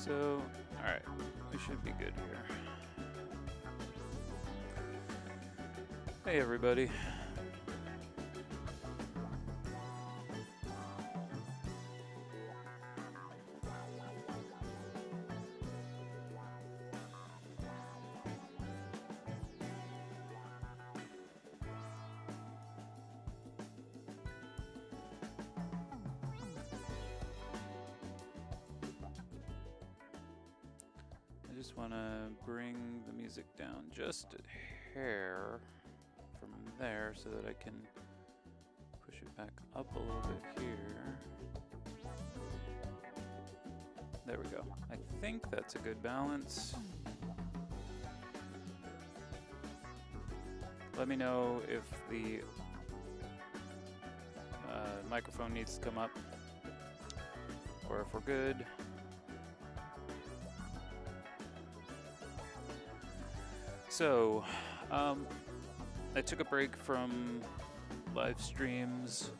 So, alright, we should be good here. Hey everybody. I just want to bring the music down just a hair from there so that I can push it back up a little bit here. There we go. I think that's a good balance. Let me know if the microphone needs to come up or if we're good. So, I took a break from live streams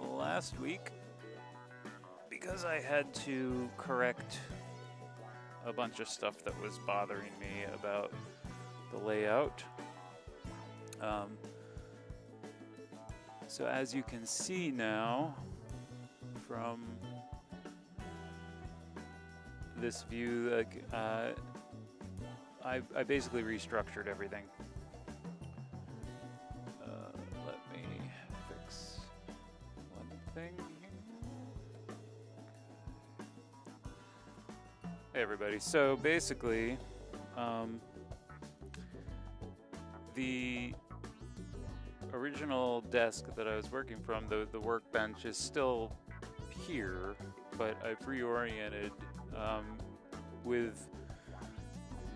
last week because I had to correct a bunch of stuff that was bothering me about the layout. So as you can see now from this view, like, I basically restructured everything. Let me fix one thing here. Hey everybody, so basically, the original desk that I was working from, the workbench is still here, but I've reoriented with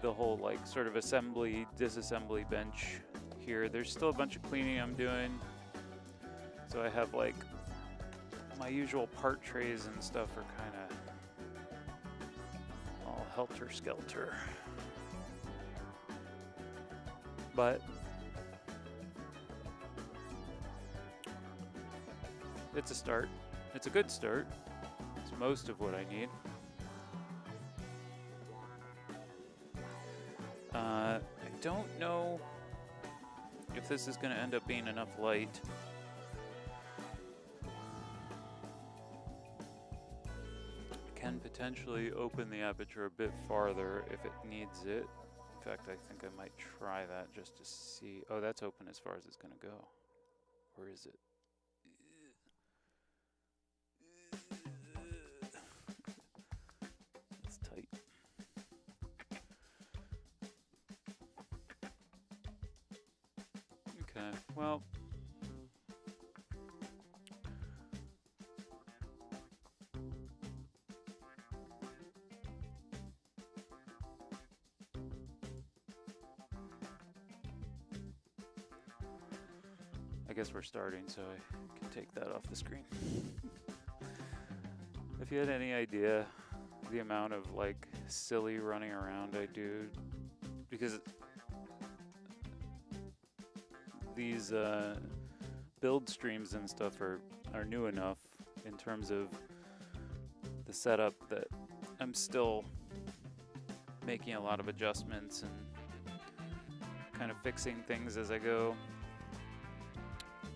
the whole like sort of assembly, disassembly bench here. There's still a bunch of cleaning I'm doing. So I have like my usual part trays and stuff are kind of all helter-skelter. But it's a start. It's a good start. It's most of what I need. I don't know if this is going to end up being enough light. I can potentially open the aperture a bit farther if it needs it. In fact, I think I might try that just to see. Oh, that's open as far as it's going to go. Or is it? It's tight. Okay, well, I guess we're starting, so I can take that off the screen. If you had any idea the amount of like silly running around I do, because these build streams and stuff are new enough in terms of the setup that I'm still making a lot of adjustments and kind of fixing things as I go.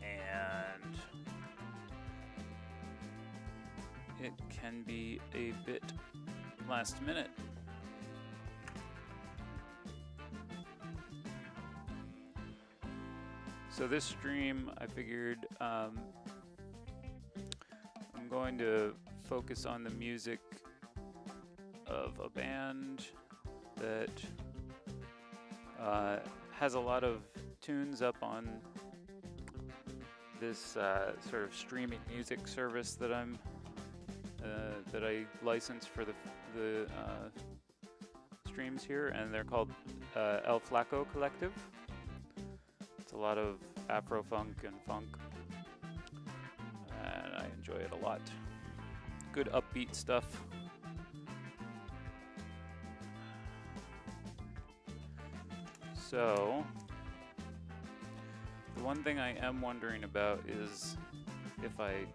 And it can be a bit last minute. So this stream, I figured I'm going to focus on the music of a band that has a lot of tunes up on this sort of streaming music service that that I license for the streams here, and they're called El Flaco Collective. It's a lot of Afro funk and funk, and I enjoy it a lot. Good upbeat stuff. So, the one thing I am wondering about is if I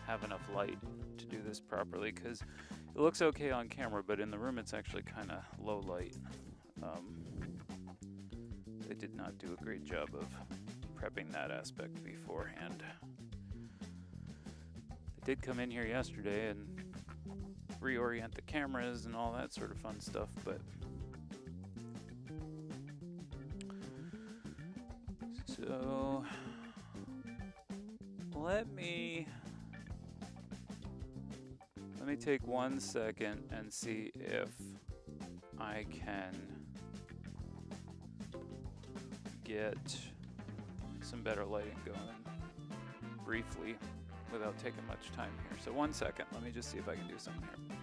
have enough light to do this properly, because It looks okay on camera, but in the room it's actually kind of low light. They did not do a great job of prepping that aspect beforehand. They did come in here yesterday and reorient the cameras and all that sort of fun stuff, but so let me take 1 second and see if I can get some better lighting going briefly without taking much time here. So 1 second, let me just see if I can do something here.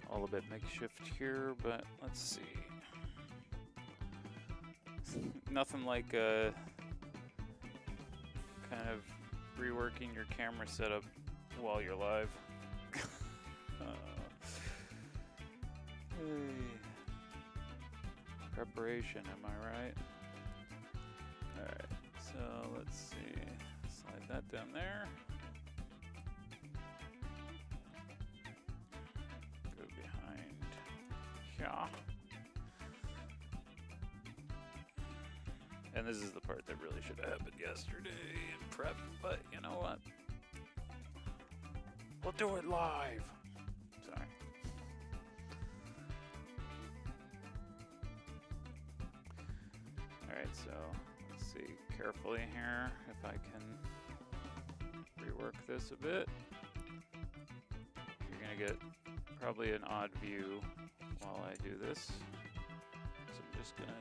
All a bit makeshift here, but let's see. Nothing like kind of reworking your camera setup while you're live. Preparation, am I right? Alright, so let's see. Slide that down there. Yeah. And this is the part that really should have happened yesterday in prep, but you know what? We'll do it live. Sorry. Alright, so let's see carefully here if I can rework this a bit. You're gonna get probably an odd view while I do this. So I'm just gonna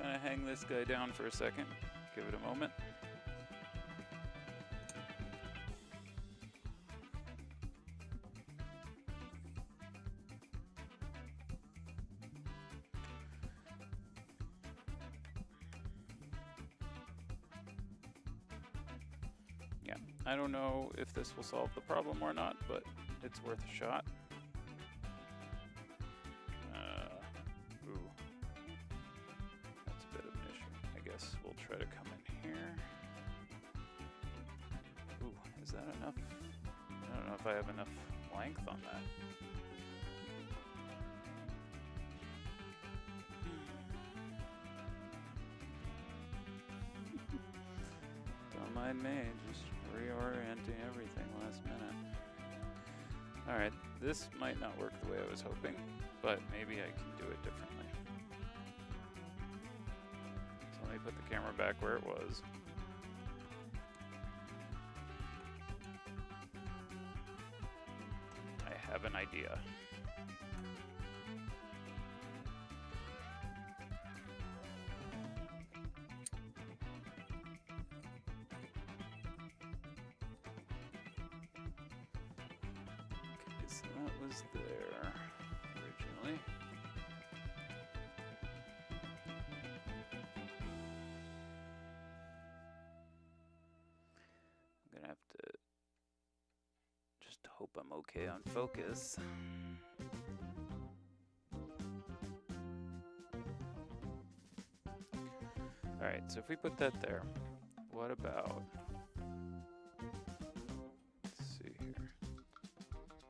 kind of hang this guy down for a second, give it a moment. Yeah, I don't know if this will solve the problem or not, but it's worth a shot. We'll try to come in here. Ooh, is that enough? I don't know if I have enough length on that. Don't mind me, just reorienting everything last minute. Alright, this might not work the way I was hoping, but maybe I can do it differently. So let me put the camera back where it was. I have an idea. Okay, so that was there originally. I'm gonna have to just hope I'm okay on focus. Alright, so if we put that there, what about, let's see here.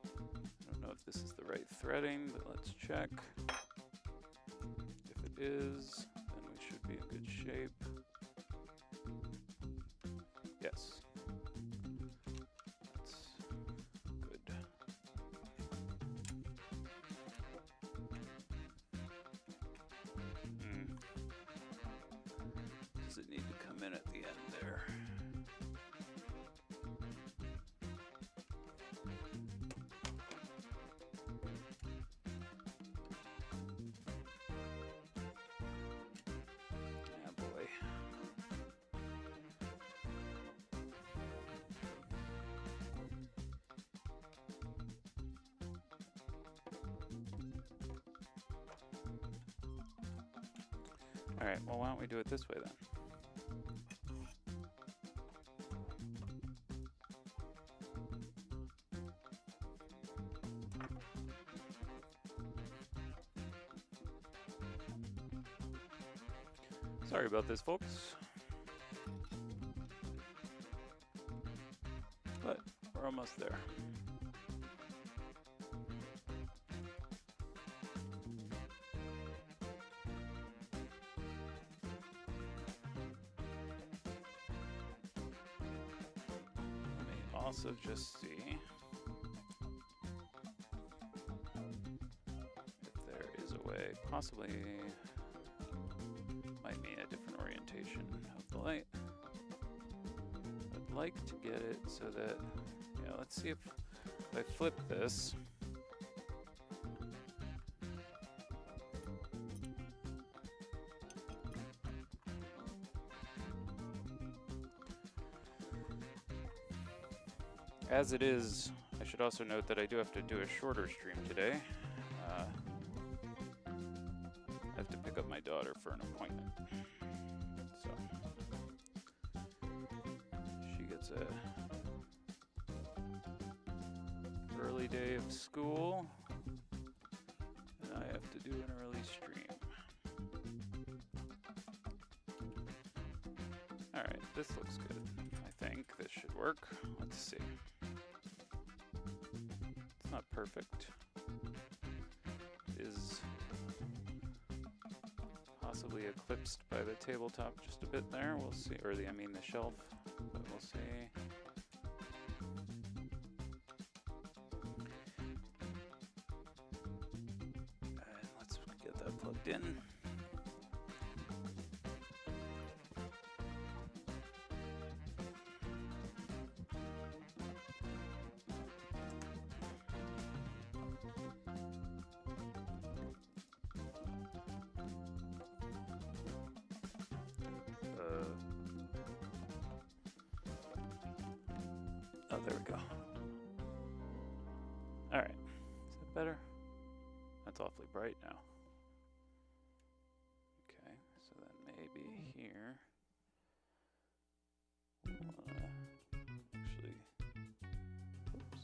I don't know if this is the right threading, but let's check. If it is, then we should be in good shape. Yes. That's good. Does it need to come in at the end there? Yeah, boy. All right, well, why don't we do it this way then? Sorry about this, folks. But we're almost there. Let me also just see if there is a way, possibly might mean a different orientation of the light. I'd like to get it so that, yeah, let's see if I flip this. As it is, I should also note that I do have to do a shorter stream today. I have to pick up my daughter for an appointment. So she gets a early day of school, and I have to do an early stream. Alright, this looks good. I think this should work. Let's see. It's not perfect. It is possibly eclipsed by the tabletop just a bit there. We'll see, or I mean the shelf, but we'll see. And let's get that plugged in. Oh, there we go. All right, is that better? That's awfully bright now. Okay, so then maybe here. Actually, oops.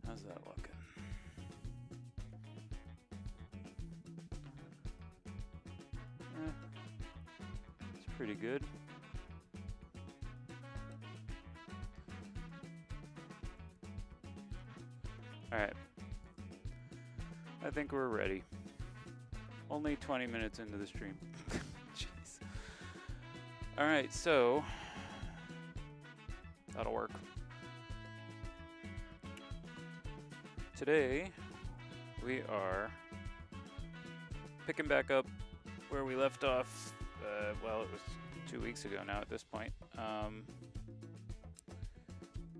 How's that looking? It's pretty good. I think we're ready. Only 20 minutes into the stream. Jeez. All right, so that'll work. Today, we are picking back up where we left off. Well, it was 2 weeks ago now at this point.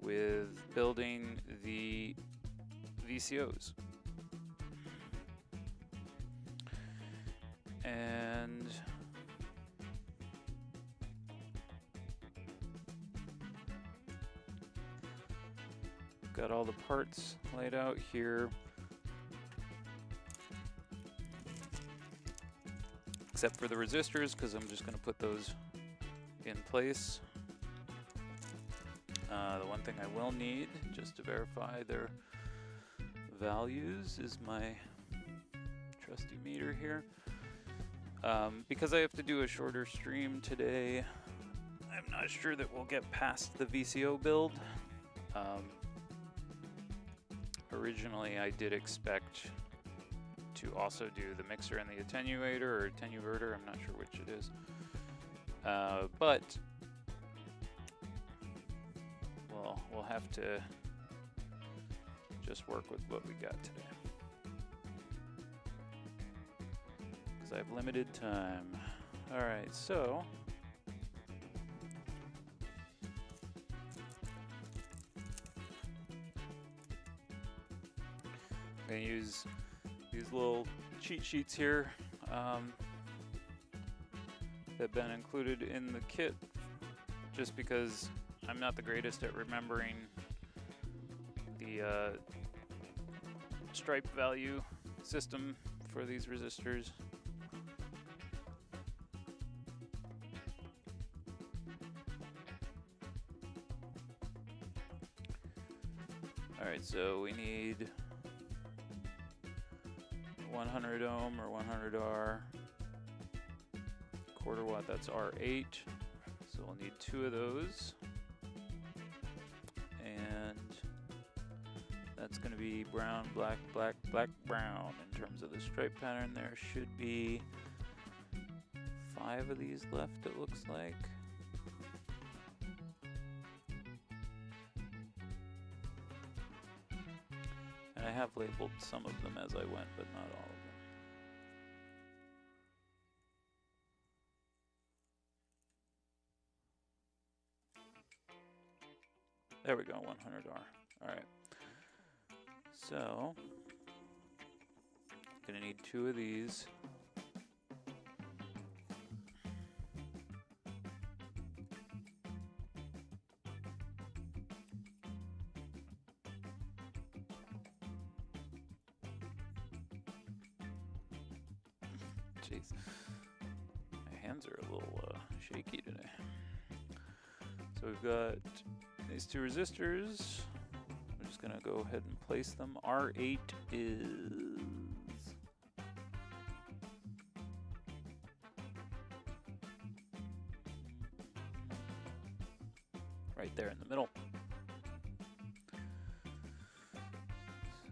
With building the VCOs. And got all the parts laid out here. Except for the resistors, because I'm just going to put those in place. The one thing I will need, just to verify their values, is my trusty meter here. Because I have to do a shorter stream today, I'm not sure that we'll get past the VCO build. Originally, I did expect to also do the mixer and the attenuator, or attenuverter, I'm not sure which it is. But we'll have to just work with what we got today, because I have limited time. All right, so I'm going to use these little cheat sheets here that have been included in the kit, just because I'm not the greatest at remembering the stripe value system for these resistors. Alright, so we need 100 ohm or 100R, quarter watt, that's R8. So we'll need 2 of those. And that's going to be brown, black, black, black, brown in terms of the stripe pattern. There should be 5 of these left, it looks like. And I have labeled some of them as I went, but not all of them. There we go, 100R. All right. So, gonna need 2 of these. Jeez, my hands are a little shaky today. So we've got these 2 resistors. I'm just gonna go ahead and place them. R8 is right there in the middle.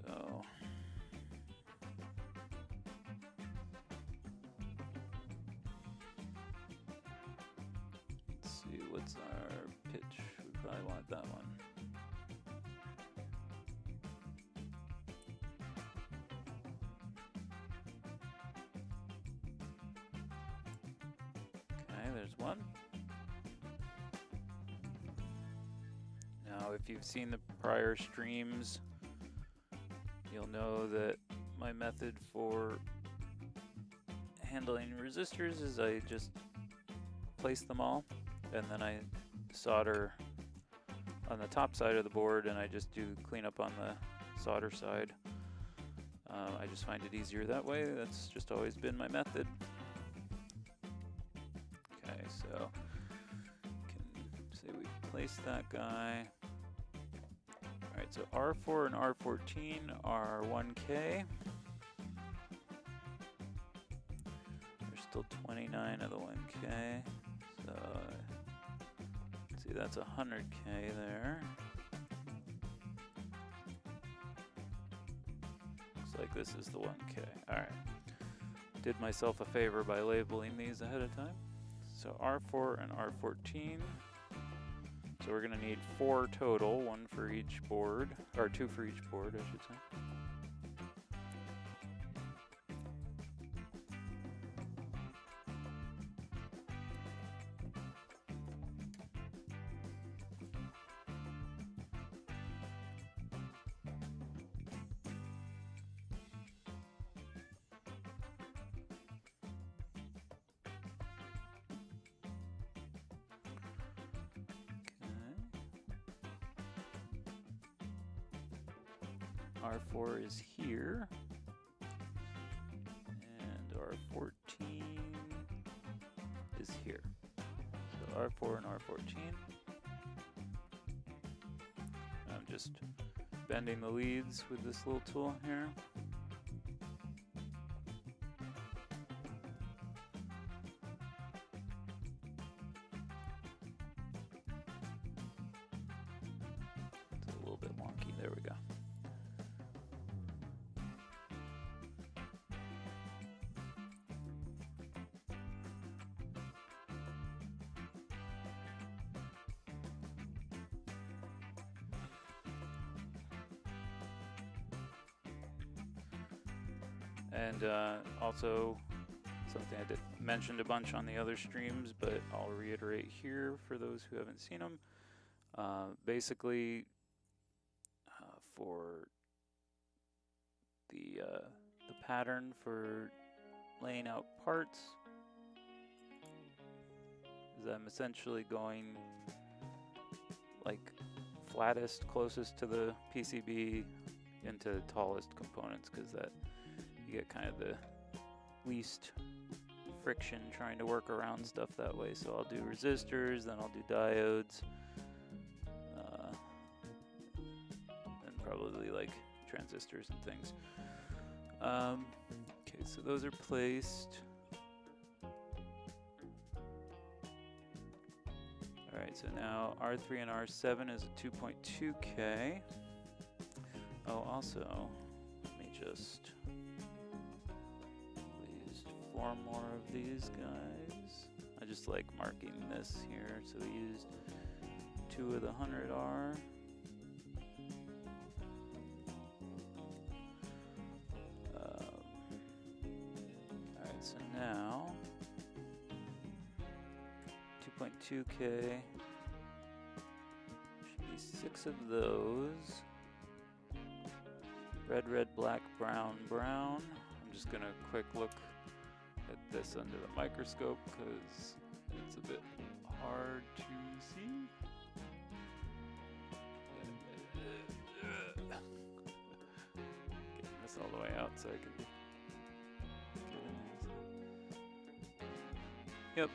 So let's see, what's our pitch? We probably want that one. Okay, there's one. Now, if you've seen the prior streams, you'll know that my method for handling resistors is I just place them all, and then I solder on the top side of the board, and I just do cleanup on the solder side. I just find it easier that way. That's just always been my method. Okay, so can say we place that guy. All right, so R4 and R14 are 1K. There's still 29 of the 1K. So let's see, that's 100K there. Looks like like this is the 1K. Alright. Did myself a favor by labeling these ahead of time. So R4 and R14. So we're going to need 4 total, 1 for each board, or 2 for each board, I should say. R4 is here, and R14 is here. So R4 and R14. I'm just bending the leads with this little tool here. It's a little bit wonky. There we go. And also something I mentioned a bunch on the other streams, but I'll reiterate here for those who haven't seen them. Basically, for the pattern for laying out parts, is I'm essentially going like flattest, closest to the PCB into tallest components, because that you get kind of the least friction trying to work around stuff that way. So I'll do resistors, then I'll do diodes, and probably like transistors and things. Okay, so those are placed. Alright, so now R3 and R7 is a 2.2K. Oh, also, let me just 4 more of these guys. I just like marking this here. So we used 2 of the 100R. Alright, so now 2.2K. Should be 6 of those. Red, red, black, brown, brown. I'm just gonna quick look at this under the microscope because it's a bit hard to see. Getting this all the way out so I can get in. Yep.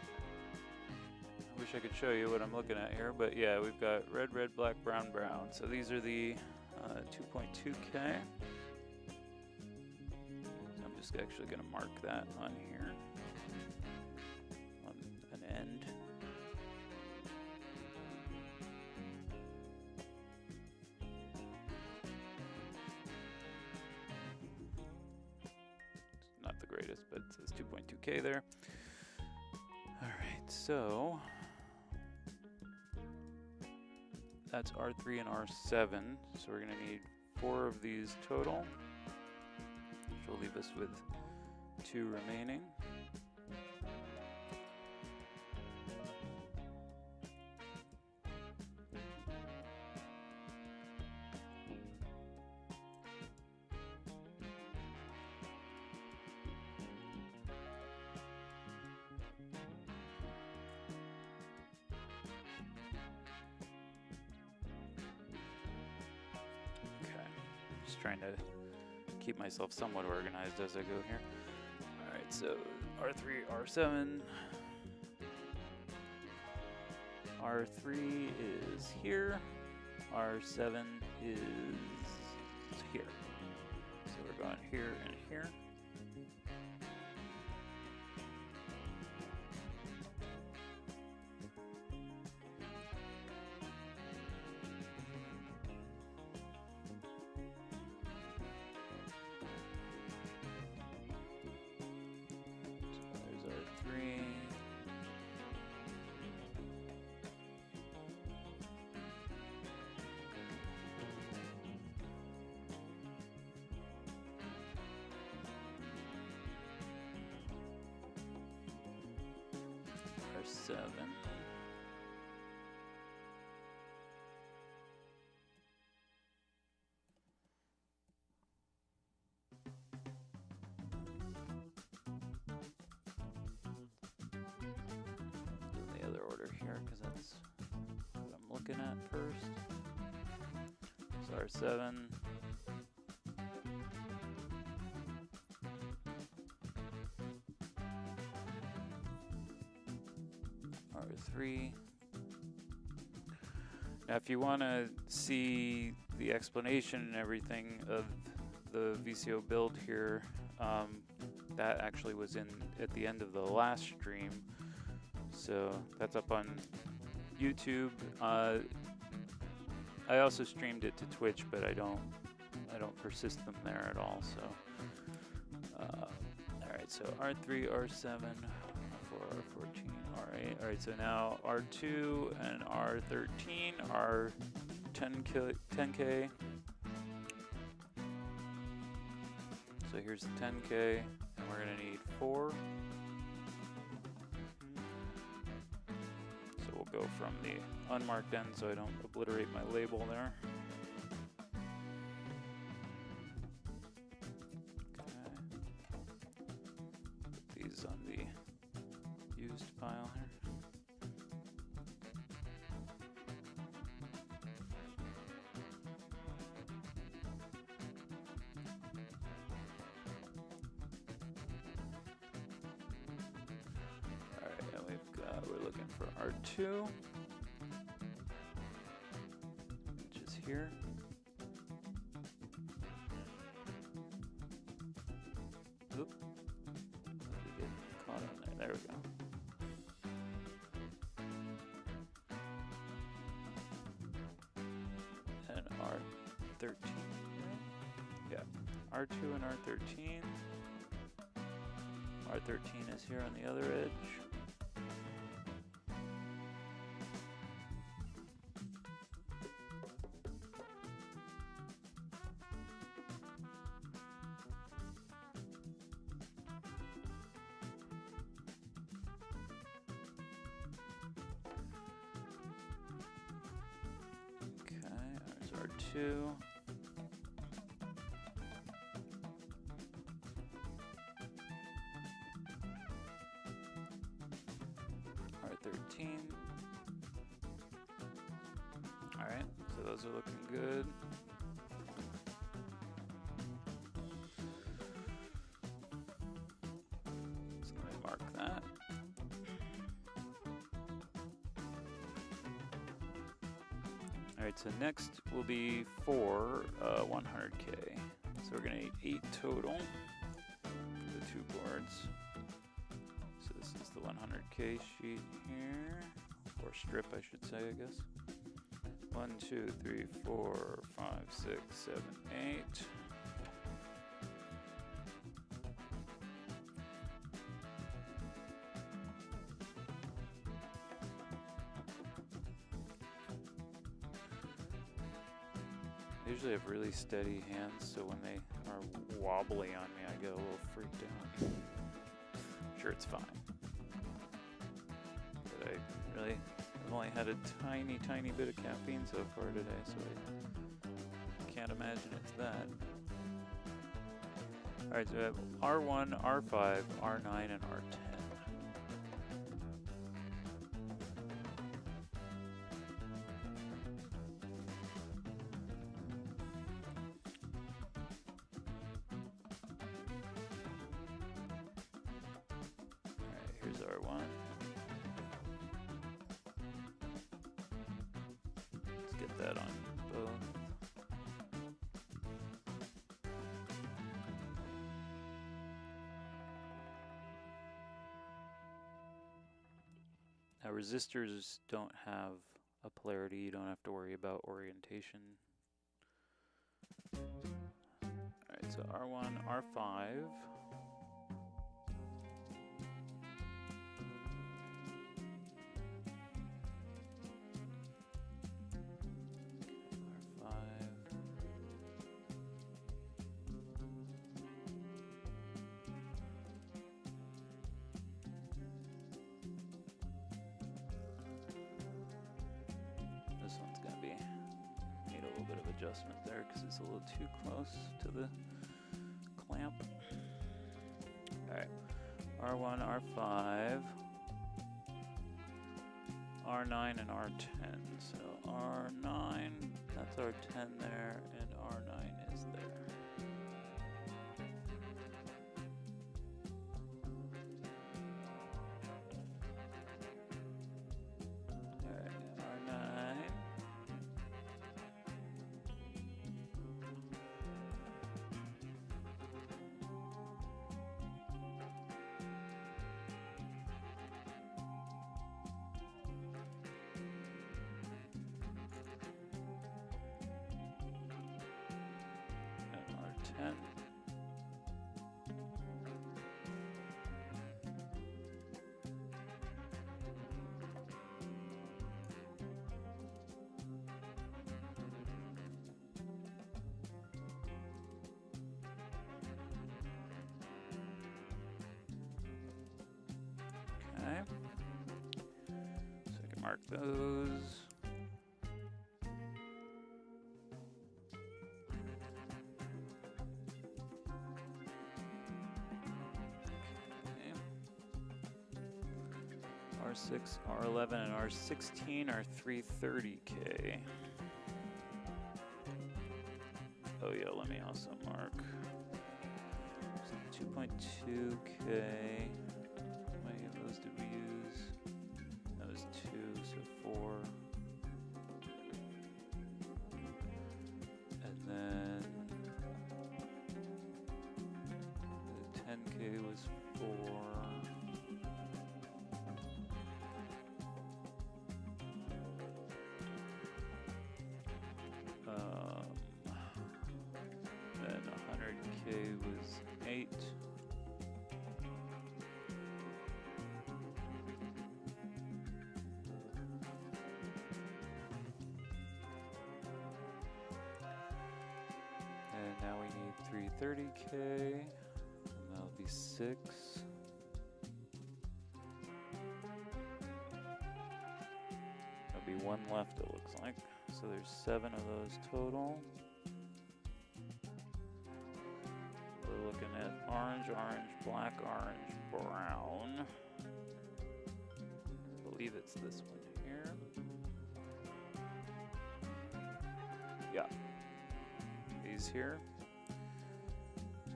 I wish I could show you what I'm looking at here, but yeah, we've got red, red, black, brown, brown. So these are the 2.2K. I'm just actually going to mark that on here, on an end. It's not the greatest, but it says 2.2K there. Alright, so that's R3 and R7, so we're going to need 4 of these total, which will leave us with 2 remaining. Trying to keep myself somewhat organized as I go here. Alright, so R3, R7. R3 is here. R7 is here. So we're going here and here. R7. Do the other order here because that's what I'm looking at first. So R7. R3. Now if you want to see the explanation and everything of the VCO build here, that actually was in at the end of the last stream, so that's up on YouTube. I also streamed it to Twitch, but I don't persist them there at all. So all right, so R3, R7, R4, R14, R8. All right, so now R2 and R13 are 10K. So here's the 10K, and we're gonna need 4. So we'll go from the unmarked end so I don't obliterate my label there. Okay. Put these on the used pile here. We're looking for R2, which is here. Oop. We get caught on there. There we go. And R13. Yeah, R2 and R13. R13 is here on the other edge. R2. R13. All right, so those are looking good. So let me mark that. All right, so next will be 4 100K. So we're gonna need 8 total for the 2 boards. So this is the 100K sheet here, or strip I should say, I guess. 1, 2, 3, 4, 5, 6, 7, 8. I usually have really steady hands, so when they are wobbly on me, I get a little freaked out. I'm sure it's fine. But I've only had a tiny, tiny bit of caffeine so far today, so I can't imagine it's that. Alright, so we have R1, R5, R9, and R10. Here's R1. Let's get that on both. Now resistors don't have a polarity, you don't have to worry about orientation. Alright, so R1, R5. adjustment there because it's a little too close to the clamp. Alright, R1, R5, R9, and R10. So R9, that's R10 there, and R9 is there. Okay, so I can mark those. R6, R11, and R16 are 330K. Oh yeah, let me also mark 2.2K. How many of those did we use? That was 2, so 4. And then the 10K was 4. Then 100K was 8. And now we need 330K, and that'll be 6. There'll be 1 left, it looks like. So there's 7 of those total. We're looking at orange, orange, black, orange, brown. I believe it's this one here. Yeah. These here. So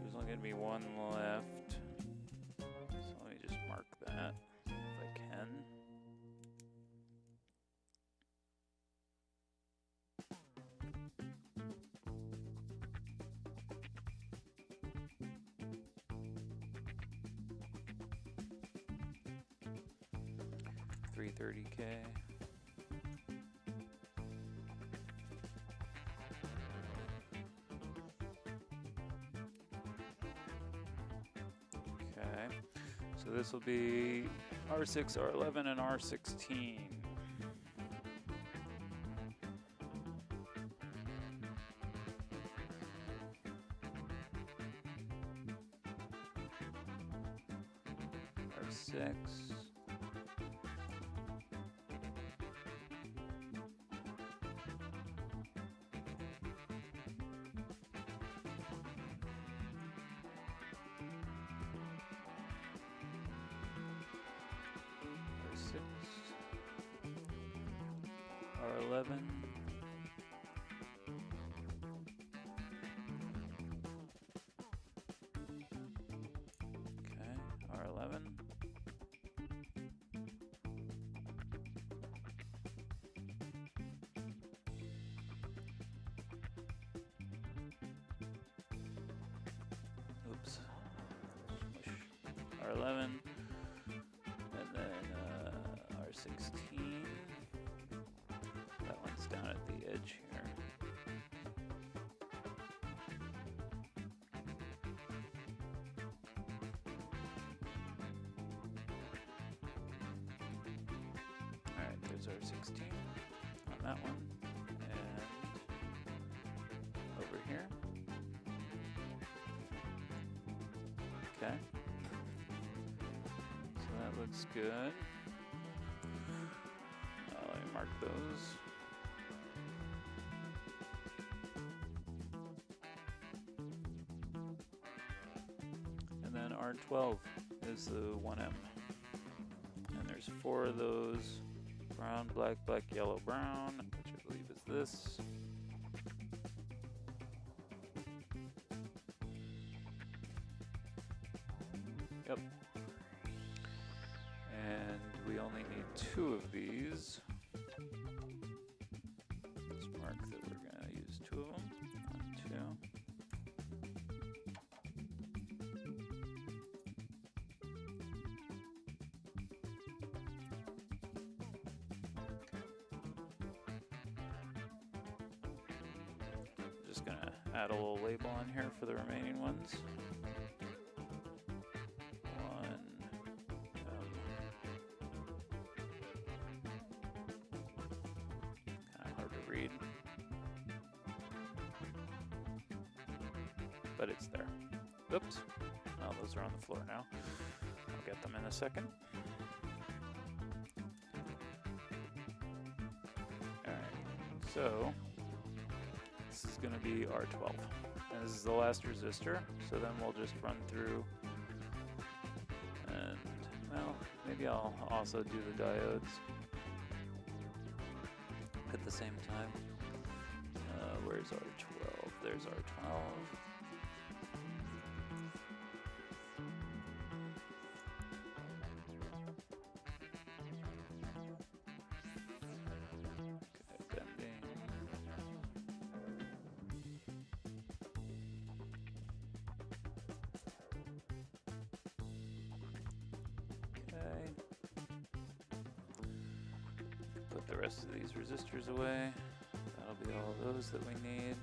there's only going to be 1 left. So let me just mark that if I can. $330K. Okay, so this will be R6, R11, and R16. R6. R11. Okay, R11. Oops. R11. And then R16. That one's down at the edge here. Alright, there's R16 on that one. And over here. Okay. So that looks good. Let me mark those. R12 is the 1M. And there's 4 of those. Brown, black, black, yellow, brown, which I believe is this. Yep. And we only need 2 of these. Let's mark that we're going to use 2 of them. 1, 2. Just going to add a little label in here for the remaining ones. But it's there. Oops. Oh, those are on the floor now. I'll get them in a second. Alright, so this is going to be R12. And this is the last resistor, so then we'll just run through and, well, maybe I'll also do the diodes at the same time. Where's R12? There's R12. Put the rest of these resistors away. That'll be all those that we need.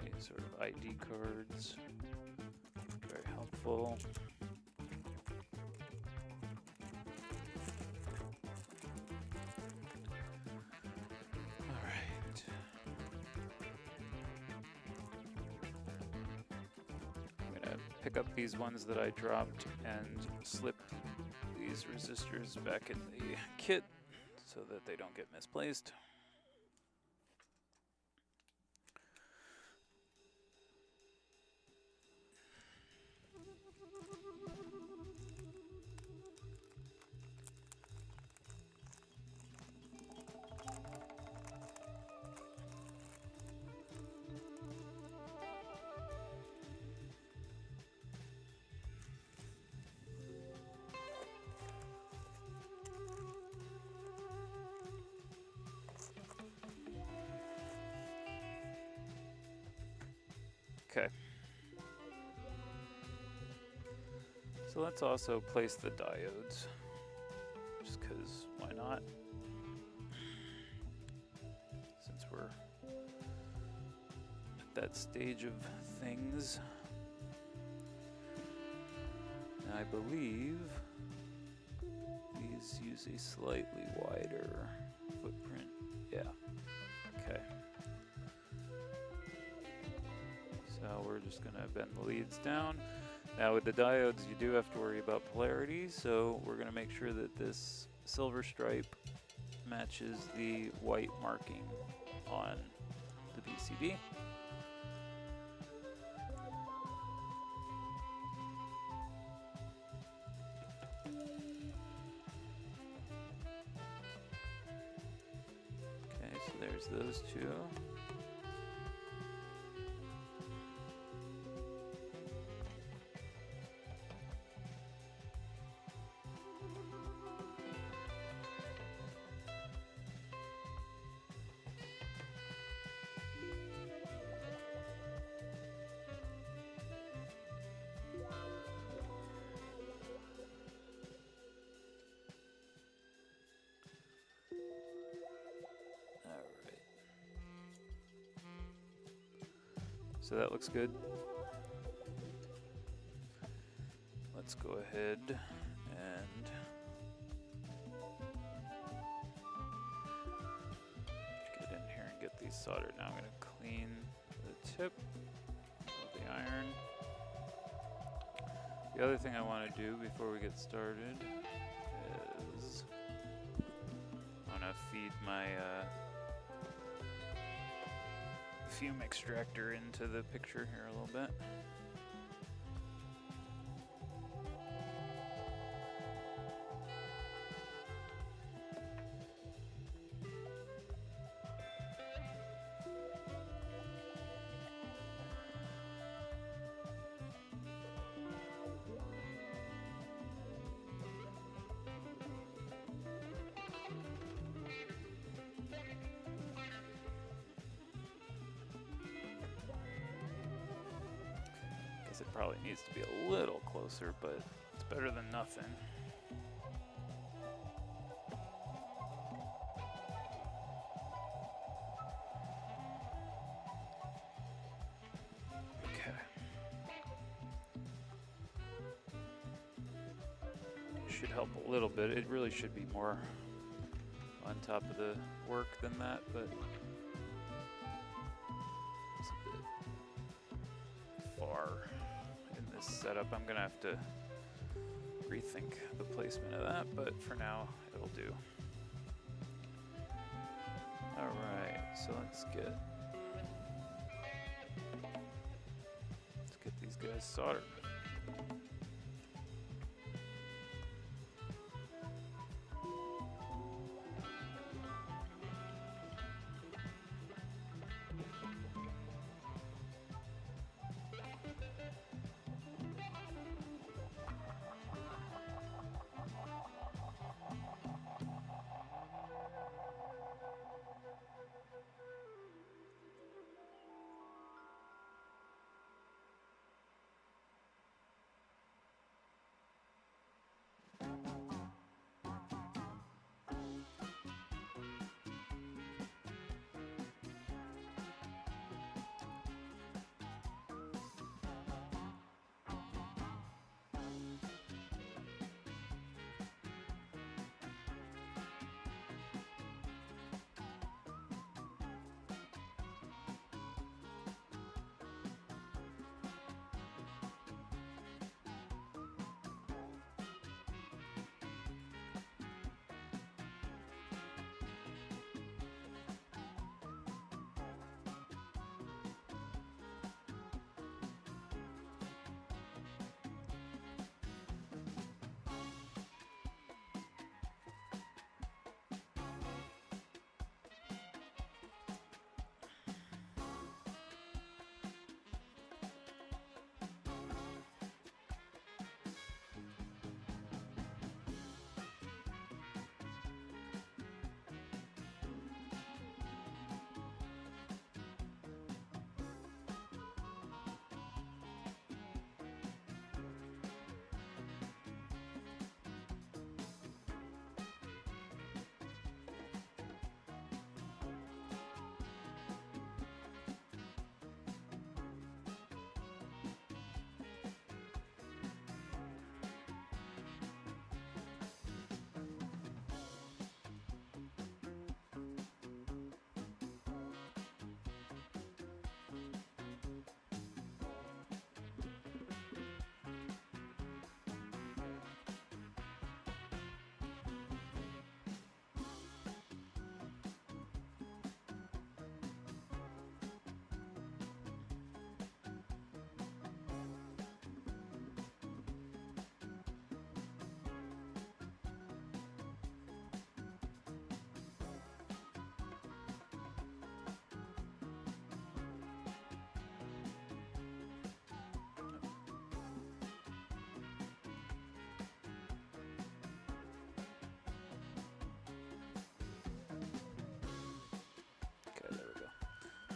These sort of ID cards, very helpful. Pick up these ones that I dropped and slip these resistors back in the kit so that they don't get misplaced. Okay. So let's also place the diodes, just because why not? Since we're at that stage of things. And I believe these use a slightly wider footprint. Yeah. Okay. So we're just going to bend the leads down. Now with the diodes, you do have to worry about polarity, so we're going to make sure that this silver stripe matches the white marking on the PCB. Okay, so there's those two. So that looks good. Let's go ahead and get in here and get these soldered. Now I'm going to clean the tip of the iron. The other thing I want to do before we get started is I want to feed my fume extractor into the picture here a little bit. It probably needs to be a little closer, but it's better than nothing. Okay. Should help a little bit. It really should be more on top of the work than that, but it's a bit far. Setup. I'm gonna have to rethink the placement of that, but for now it'll do. All right, so let's get these guys soldered.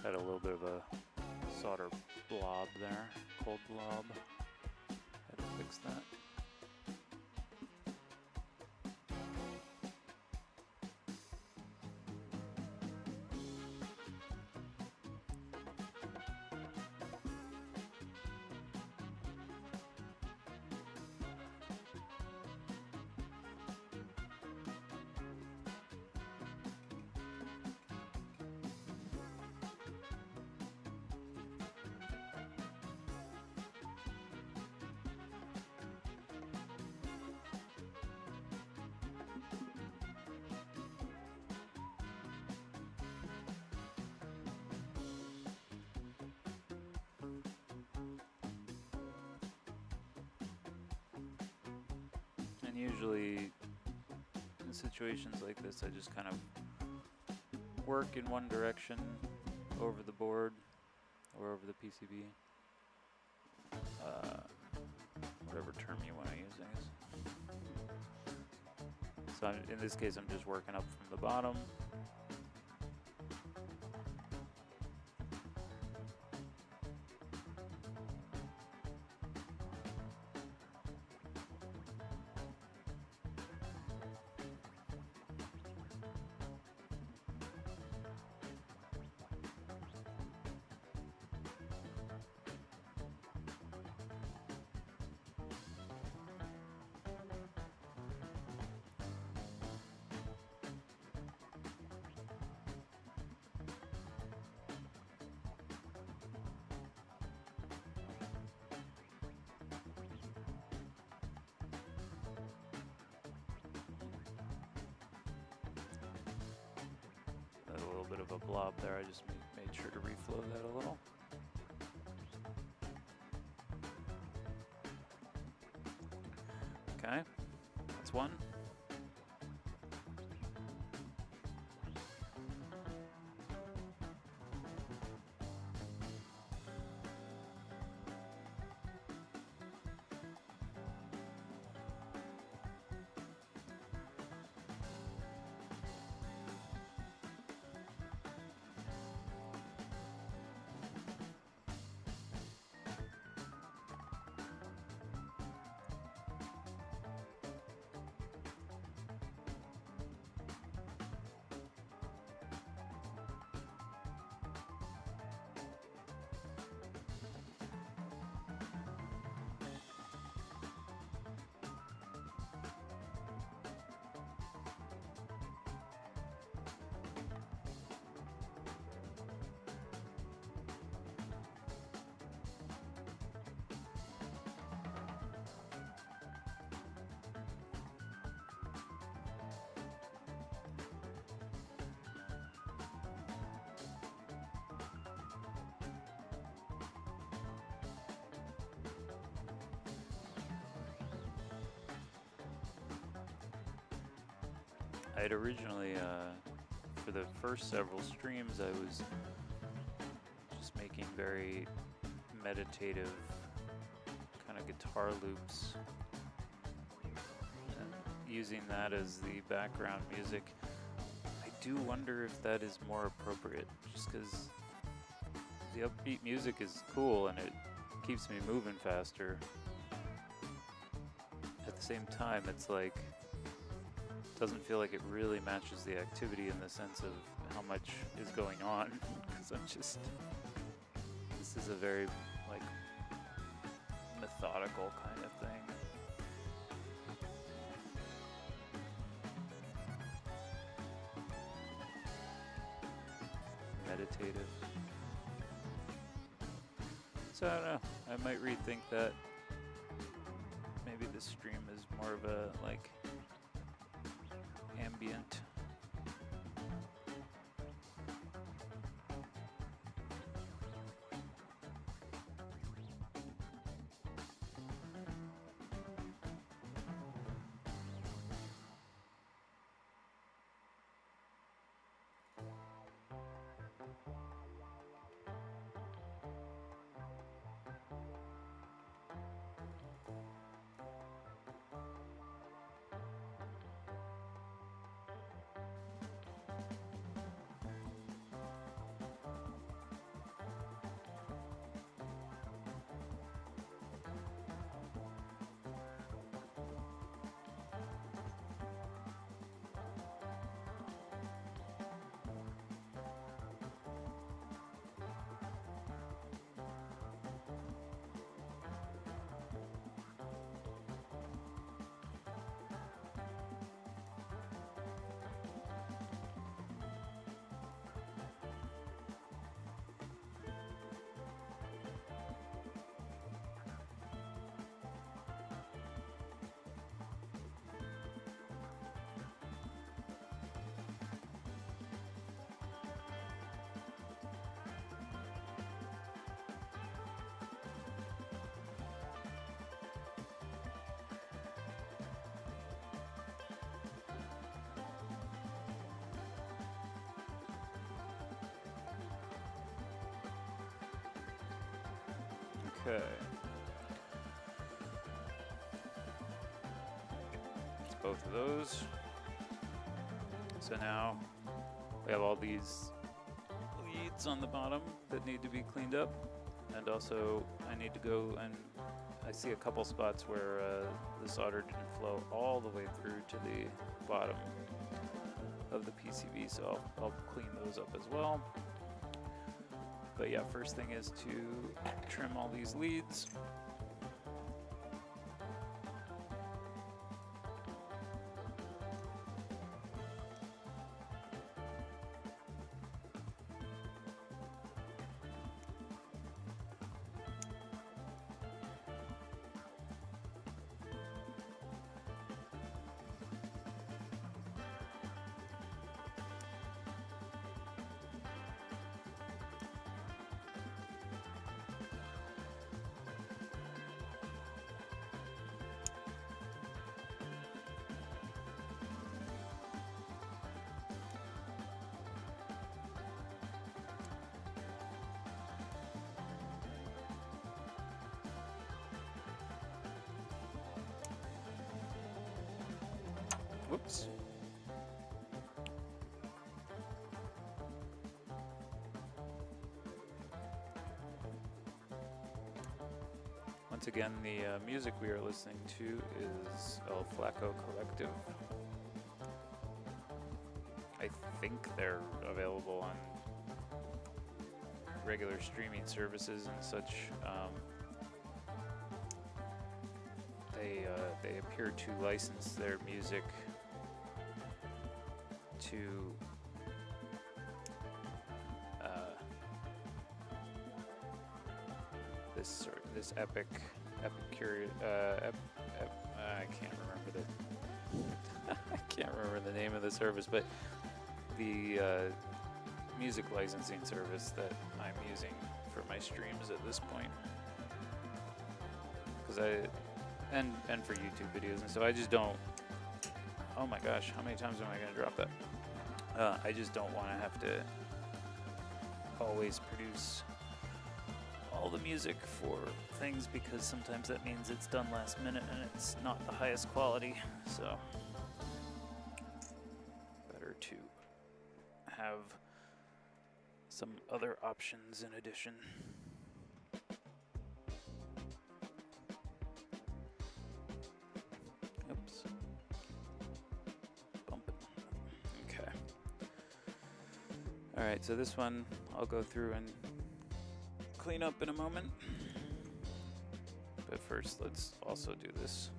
Had a little bit of a solder blob there, cold blob. Had to fix that. And usually in situations like this, I just kind of work in one direction over the board or over the PCB. Whatever term you want to use, I guess. So in this case, I'm just working up from the bottom. A little bit of a blob there. I just made sure to reflow that a little. Okay, that's one. I had originally, for the first several streams, I was just making very meditative kind of guitar loops and using that as the background music. I do wonder if that is more appropriate, just because the upbeat music is cool and it keeps me moving faster. At the same time, it's like, doesn't feel like it really matches the activity in the sense of how much is going on, because I'm just, this is a very like methodical kind of thing. Meditative. So I don't know, I might rethink that. Maybe this stream is more of a like ambient. Okay. Both of those. So now we have all these leads on the bottom that need to be cleaned up, and also I need to go and I see a couple spots where the solder didn't flow all the way through to the bottom of the PCB, so I'll clean those up as well. But yeah, first thing is to trim all these leads. Whoops. Once again, the music we are listening to is El Flaco Collective. I think they're available on regular streaming services and such. They appear to license their music to this epic I can't remember I can't remember the name of the service, but the music licensing service that I'm using for my streams at this point, because and for YouTube videos, and so I just don't. Oh my gosh, how many times am I going to drop that? I just don't want to have to always produce all the music for things, because sometimes that means it's done last minute and it's not the highest quality, so better to have some other options in addition. Oops. Bump it. Okay. Alright, so this one I'll go through and clean up in a moment. But first, let's also do this.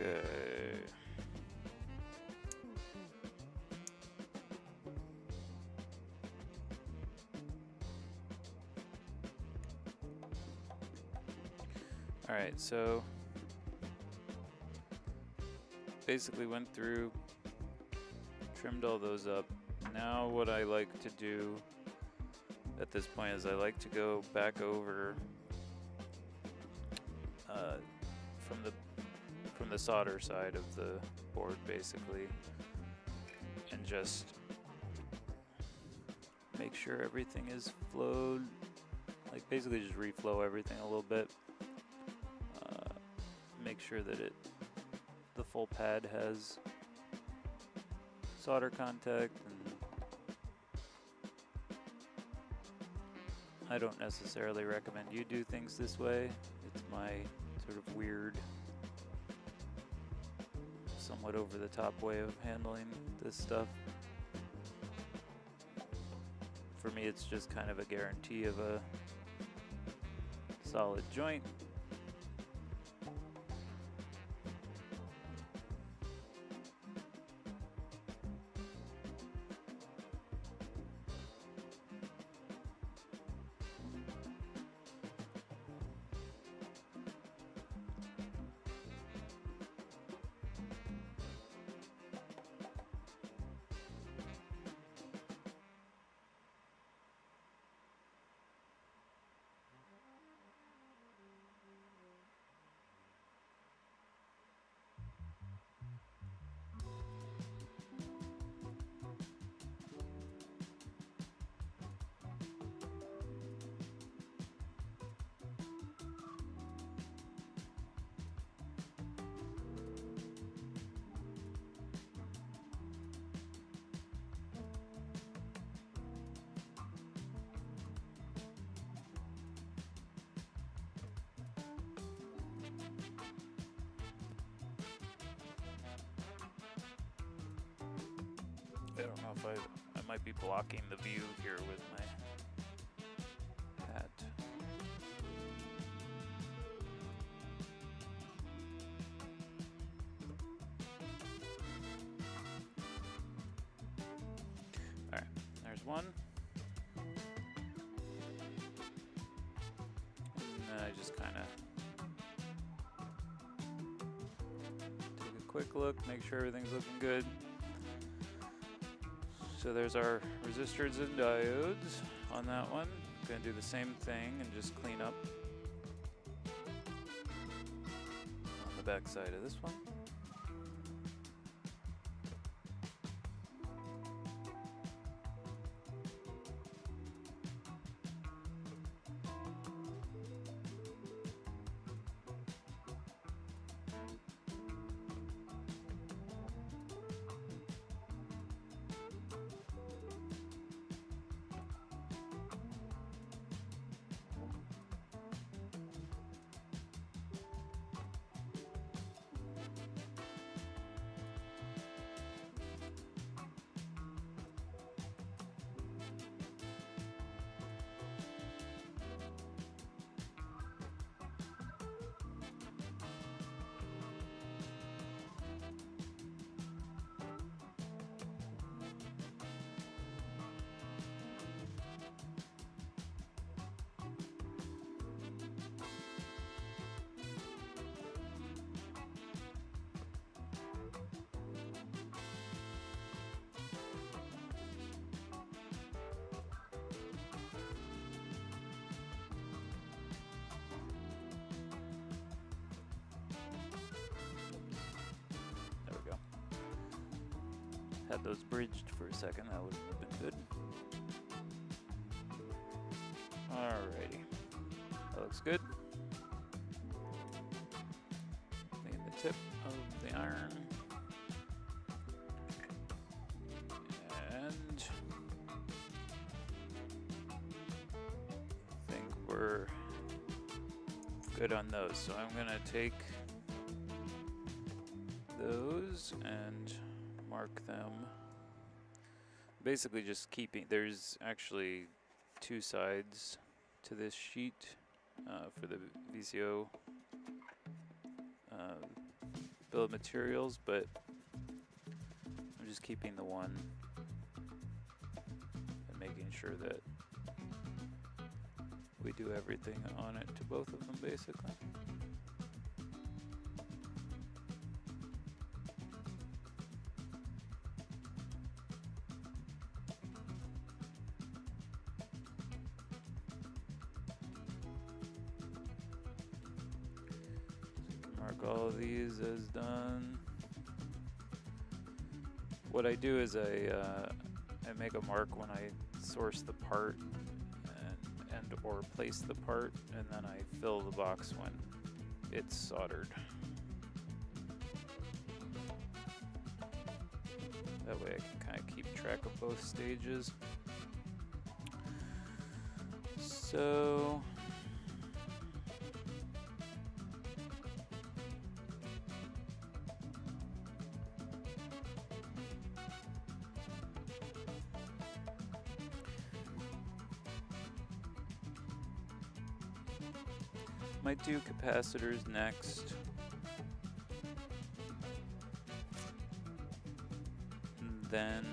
Okay. All right, so basically went through, trimmed all those up. Now what I like to do at this point is I like to go back over from the solder side of the board, basically, and just make sure everything is flowed like basically just reflow everything a little bit. Make sure that the full pad has solder contact, and I don't necessarily recommend you do things this way. It's my sort of weird, somewhat over the top way of handling this stuff. For me, it's just kind of a guarantee of a solid joint. I don't know if I might be blocking the view here with my hat. Alright, there's one. And then I just kind of take a quick look, make sure everything's looking good. So there's our resistors and diodes on that one. I'm going to do the same thing and just clean up on the back side of this one. Had those bridged for a second, that would have been good. Alrighty, that looks good. Clean the tip of the iron. And I think we're good on those. So I'm gonna take those and mark them. Basically just keeping, there's actually two sides to this sheet for the VCO bill of materials, but I'm just keeping the one and making sure that we do everything on it to both of them basically. Mark all of these as done. What I do is I make a mark when I source the part, and or place the part, and then I fill the box when it's soldered. That way I can kind of keep track of both stages. So might do capacitors next. And then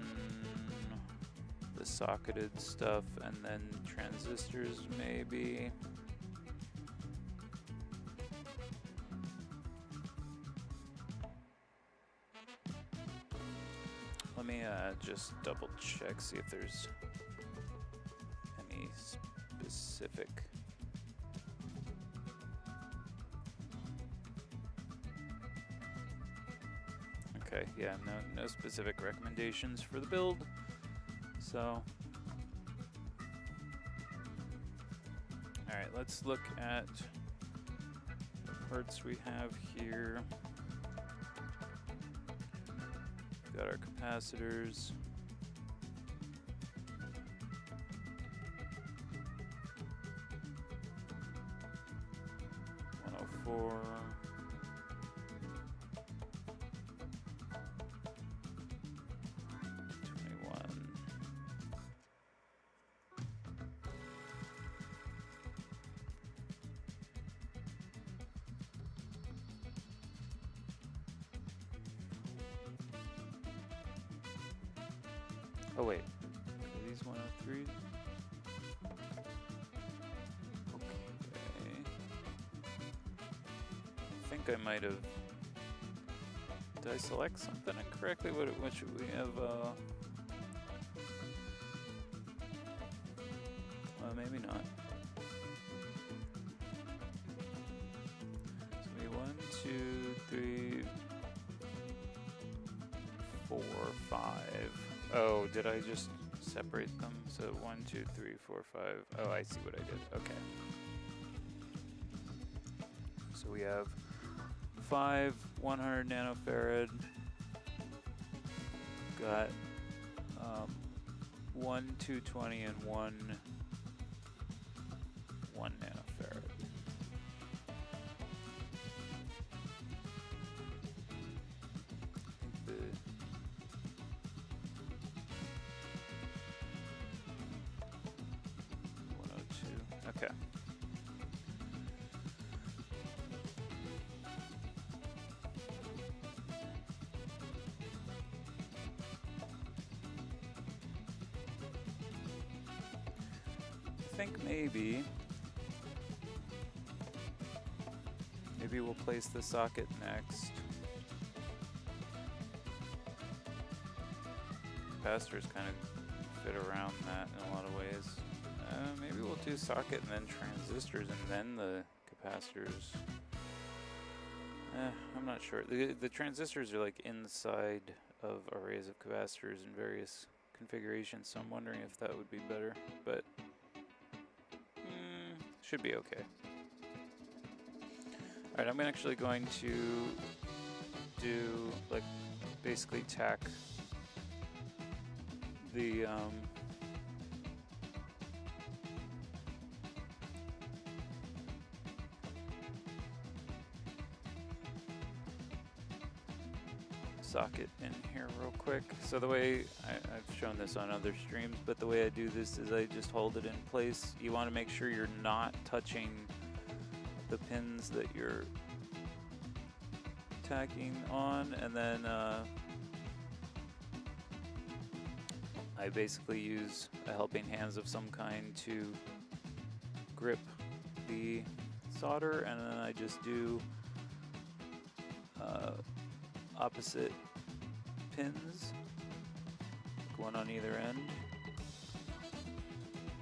the socketed stuff, and then transistors maybe. Let me just double check, see if there's any specific. Okay, yeah, no specific recommendations for the build. So, alright, let's look at the parts we have here. We've got our capacitors. $104. Oh wait, are these 103s? Okay. I think I might have. Did I select something incorrectly? What should we have? Well, maybe not. So we 1, 2, 3, 4, 5. Oh, did I just separate them? So 1, 2, 3, 4, 5. Oh, I see what I did. Okay. So we have 5 100 nanofarad. Got 1 220 and 1 nanofarad. I think the 102. Okay. I think maybe we'll place the socket next. Capacitors kind of fit around that in a lot of ways. Maybe we'll do socket and then transistors and then the capacitors. I'm not sure. The transistors are like inside of arrays of capacitors in various configurations, so I'm wondering if that would be better, but should be okay. Alright, I'm actually going to do, like, basically tack the socket in here real quick. So the way, I've shown this on other streams, but the way I do this is I just hold it in place. You want to make sure you're not touching the pins that you're tacking on, and then I basically use a helping hands of some kind to grip the solder, and then I just do opposite pins, one on either end,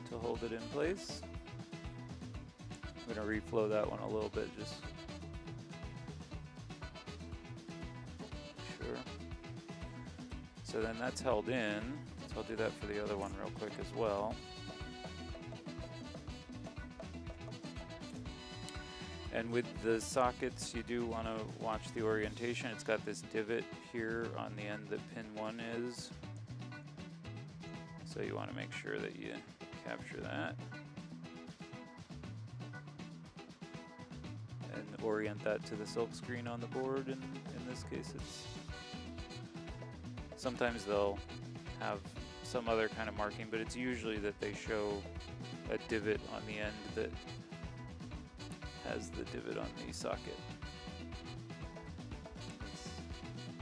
to hold it in place. I'm going to reflow that one a little bit, just sure. So then that's held in, so I'll do that for the other one real quick as well. And with the sockets, you do want to watch the orientation. It's got this divot here on the end that pin 1 is. So you want to make sure that you capture that. And orient that to the silk screen on the board. And in this case, it's... Sometimes they'll have some other kind of marking, but it's usually that they show a divot on the end that has the divot on the socket.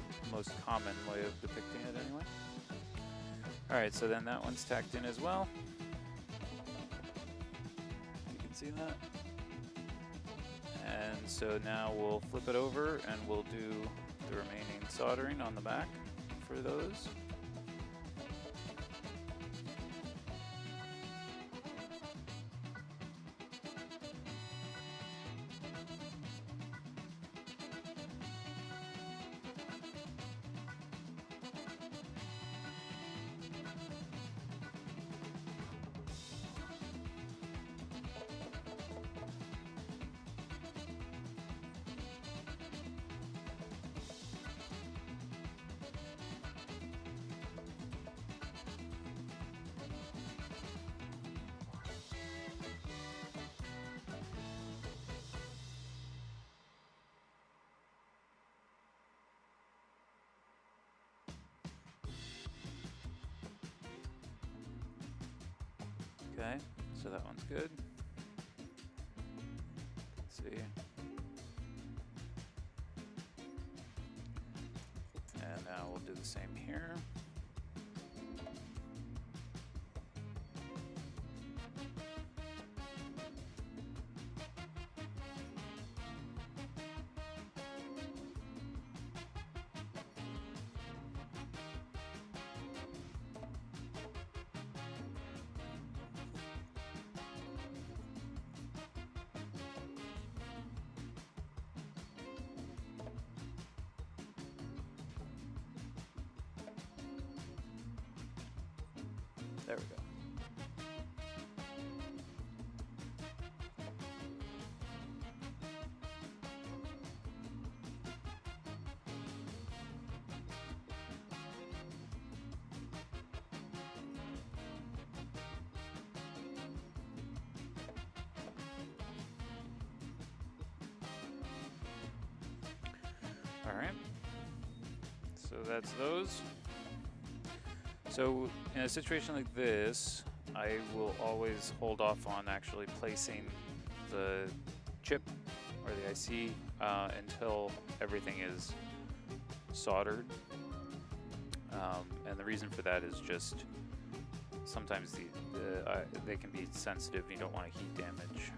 It's the most common way of depicting it anyway. Alright, so then that one's tacked in as well. You can see that. And so now we'll flip it over and we'll do the remaining soldering on the back for those. Okay, so that one's good. Let's see. And now we'll do the same here. There we go. All right. So that's those. So in a situation like this, I will always hold off on actually placing the chip or the IC until everything is soldered. And the reason for that is just sometimes they can be sensitive. You don't want to heat damage.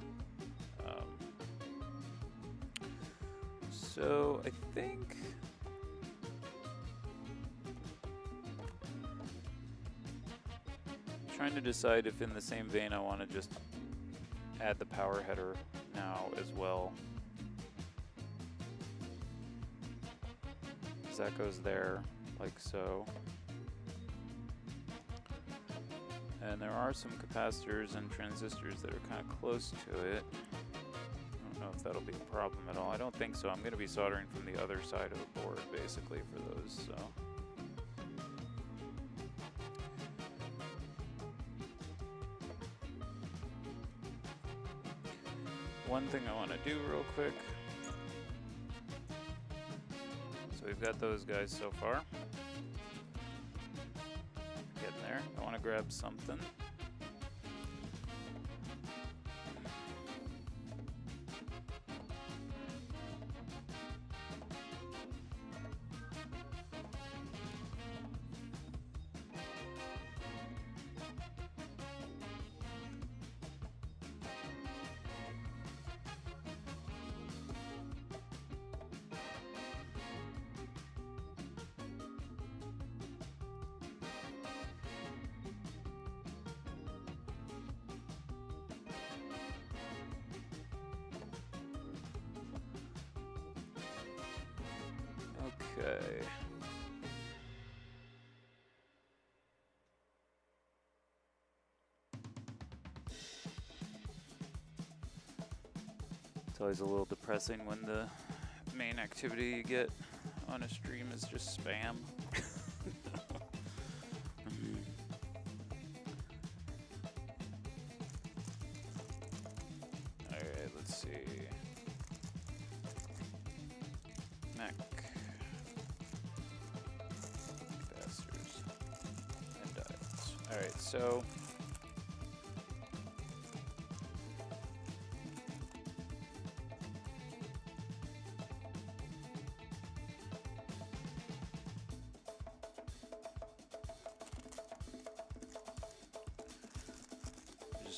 So I think trying to decide if in the same vein I want to just add the power header now as well. So that goes there like so. And there are some capacitors and transistors that are kind of close to it. I don't know if that'll be a problem at all. I don't think so. I'm going to be soldering from the other side of the board basically for those. So. One thing I want to do real quick. So we've got those guys so far. Getting there. I want to grab something. Okay. always a little depressing when the main activity you get on a stream is just spam. Alright, let's see. Mac. Capacitors. And diodes. Alright, so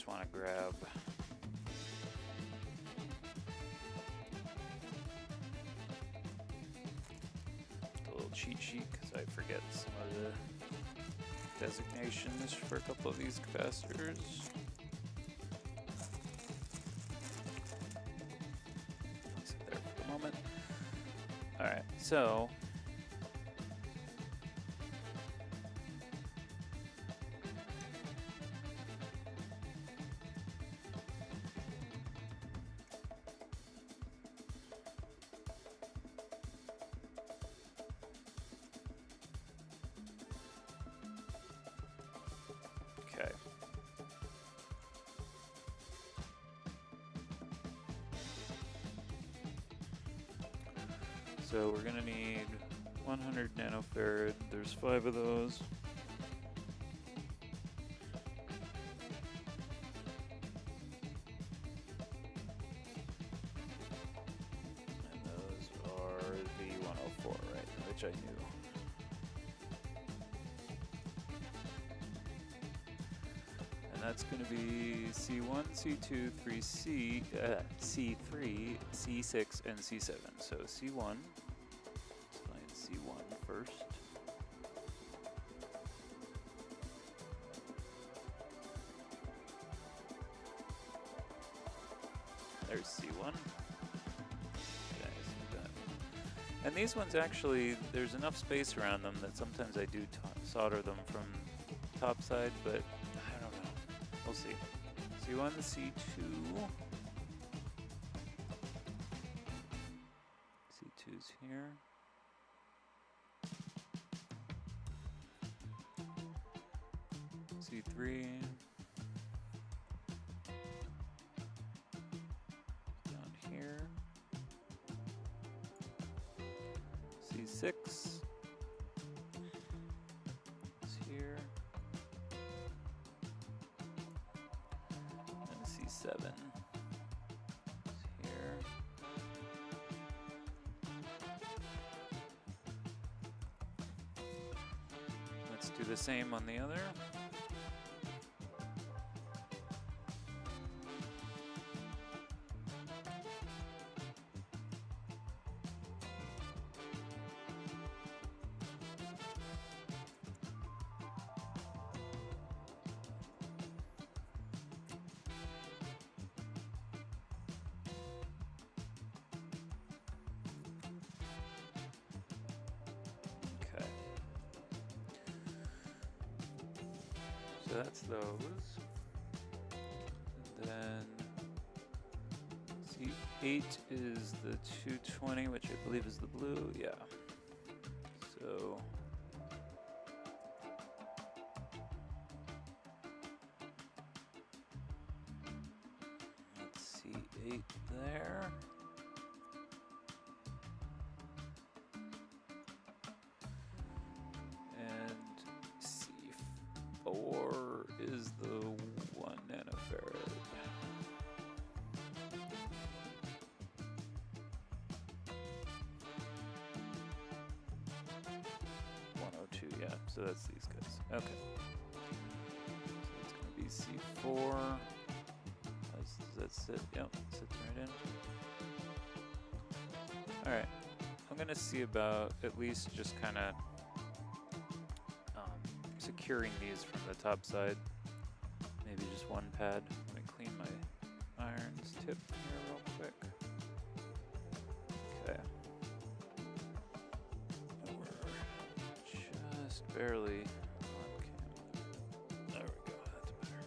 want to grab the little cheat sheet because I forget some of the designations for a couple of these capacitors. Sit there for the moment. Alright, so so we're gonna need 100 nanofarad. There's 5 of those. And those are the 104, right? Which I knew. And that's gonna be C1, C2, 3C, C3, C6, and C7. So C1. C1 first. There's C1. And these ones actually, there's enough space around them that sometimes I do solder them from top side, but I don't know. We'll see. C1 to C2. C2's here. C3 down here, C6 is here, and C7 is here. Let's do the same on the other. So that's those. And then C8 is the 220, which I believe is the blue. Yeah. So that's C8 there. Or is the 1 nanofarad. Yeah, so that's these guys. Okay. So it's going to be C4. Does that sit? Yep, sits right in. Alright. I'm going to see about at least just kind of securing these from the top side. Maybe just one pad. Let me clean my irons tip here real quick. Okay. We're just barely on camera. There we go, that's better.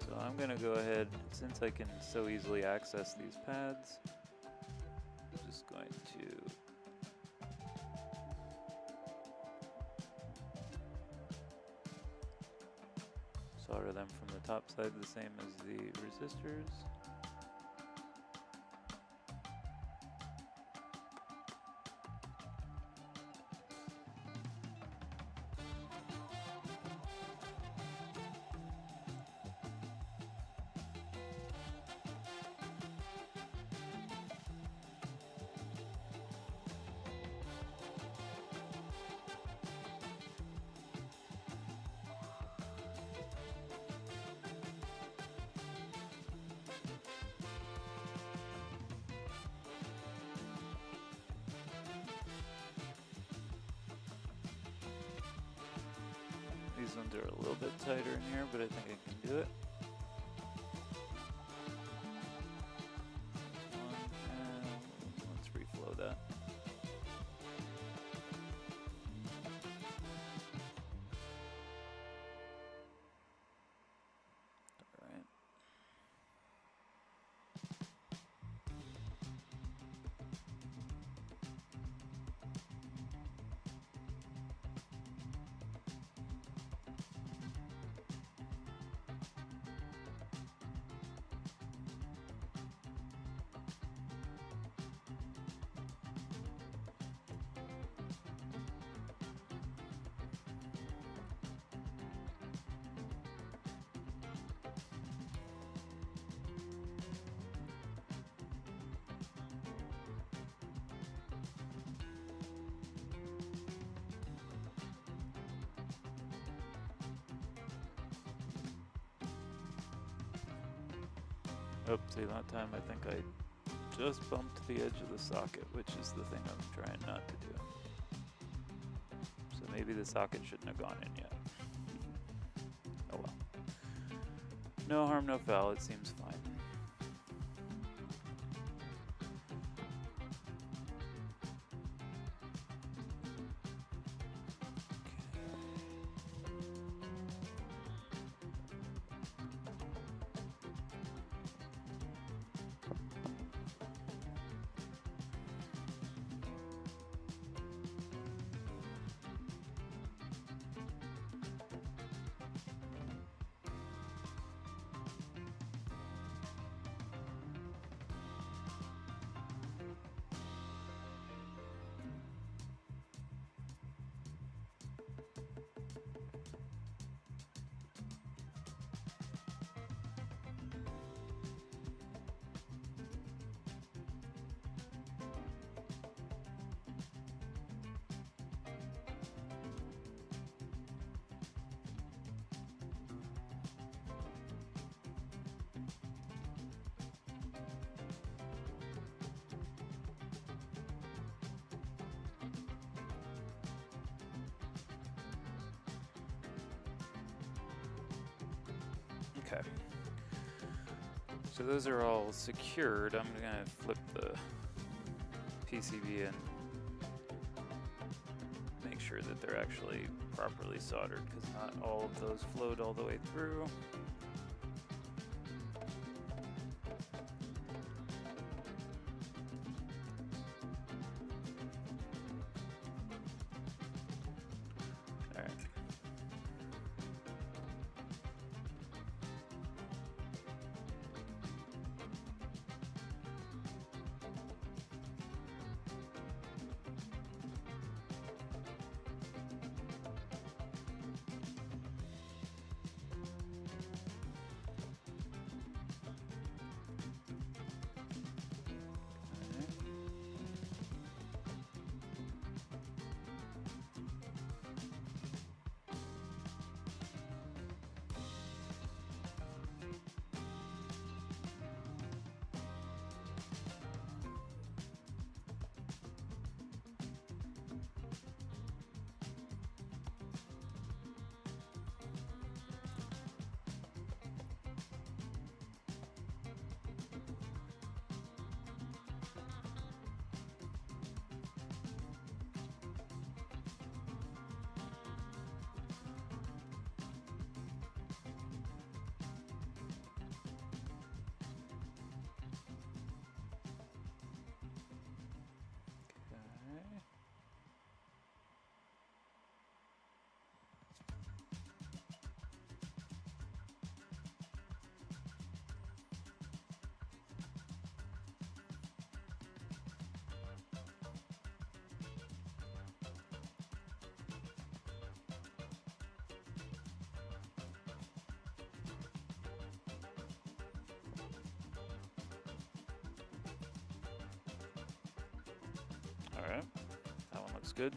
So I I'm gonna go ahead, since I can so easily access these pads, I'm just going to solder them from the top side the same as the resistors. These ones are a little bit tighter in here, but I think I can do it. Let's reflow that. All right. Oh, see, that time I think I just bumped the edge of the socket, which is the thing I'm trying not to do. So maybe the socket shouldn't have gone in yet. Oh well. No harm, no foul, it seems fine. Okay. So those are all secured. I'm gonna flip the PCB and make sure that they're actually properly soldered, because not all of those flowed all the way through. All right. Alright, that one looks good.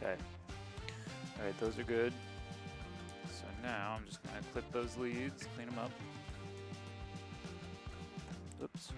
Okay. Alright, those are good. So now I'm just going to clip those leads, clean them up. Oops.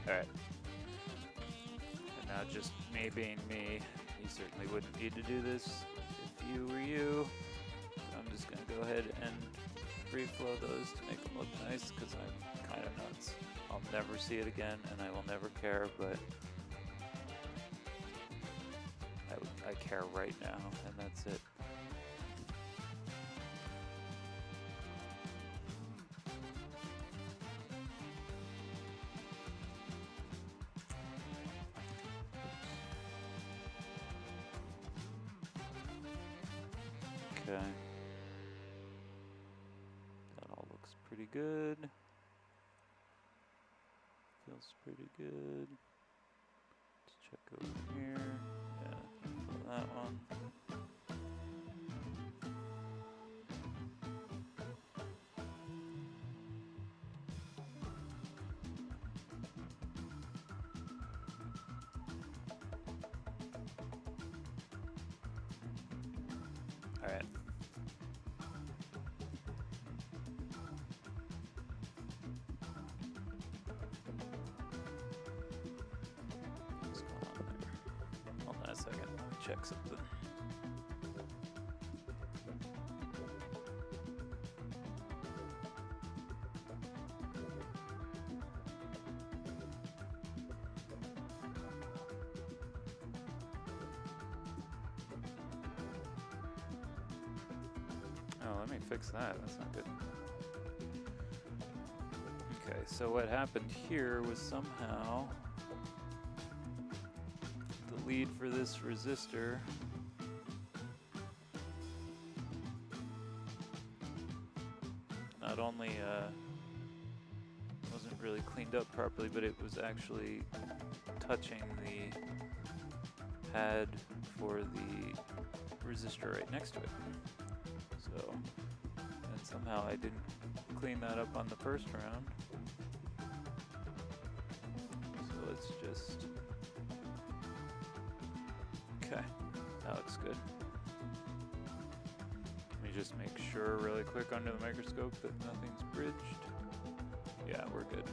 Alright. And now just me being me, you certainly wouldn't need to do this if you were you. I'm just going to go ahead and reflow those to make them look nice because I'm kind of nuts. I'll never see it again and I will never care, but I care right now and that's it. Okay. That all looks pretty good. Feels pretty good. Let's check over here. Yeah, fill that one. All right. What's going on there? Hold on a second. Let me check something. Oh, let me fix that. That's not good. Okay, so what happened here was somehow the lead for this resistor not only wasn't really cleaned up properly, but it was actually touching the pad for the resistor right next to it. So, and somehow I didn't clean that up on the first round. So let's just, okay, that looks good. Let me just make sure really quick under the microscope that nothing's bridged. Yeah, we're good.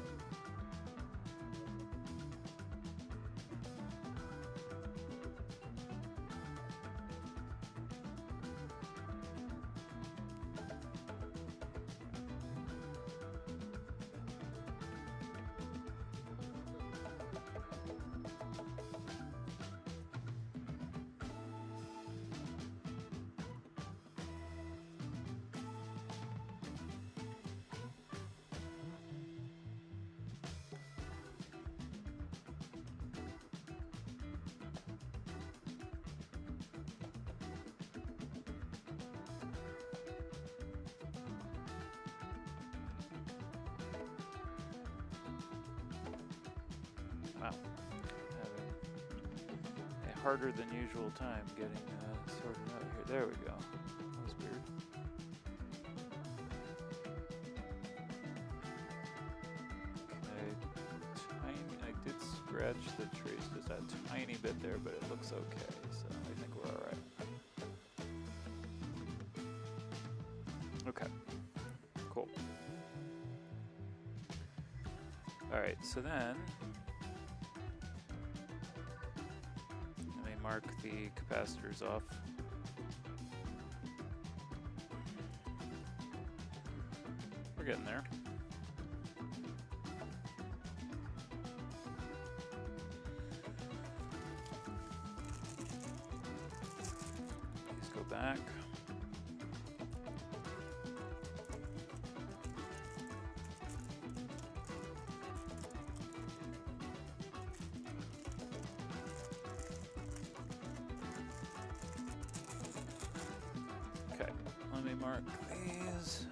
harder than usual time getting sorted out here. There we go. That was weird. Okay, I did scratch the trace just a tiny bit there, but it looks okay, so I think we're all right. Okay, cool. All right, so then let me mark the capacitors off. We're getting there. Please go back. Okay, let me mark these.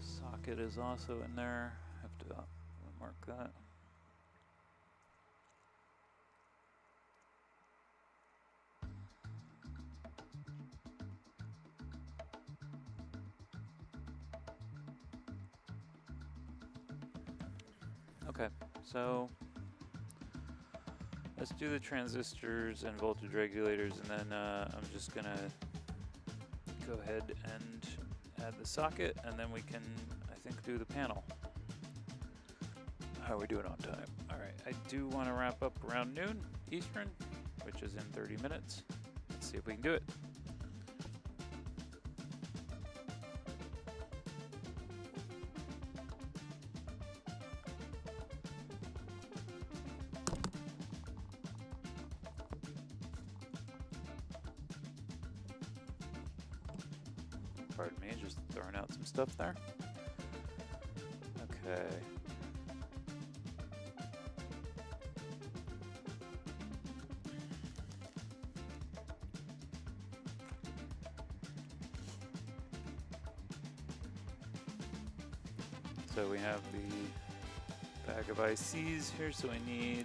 Socket is also in there. Have to mark that. Okay, so let's do the transistors and voltage regulators, and then I'm just gonna go ahead and add the socket, and then we can, I think, do the panel. How are we doing on time? All right, I do want to wrap up around noon Eastern, which is in 30 minutes. Let's see if we can do it. Pardon me, just throwing out some stuff there. Okay. So we have the bag of ICs here, so we need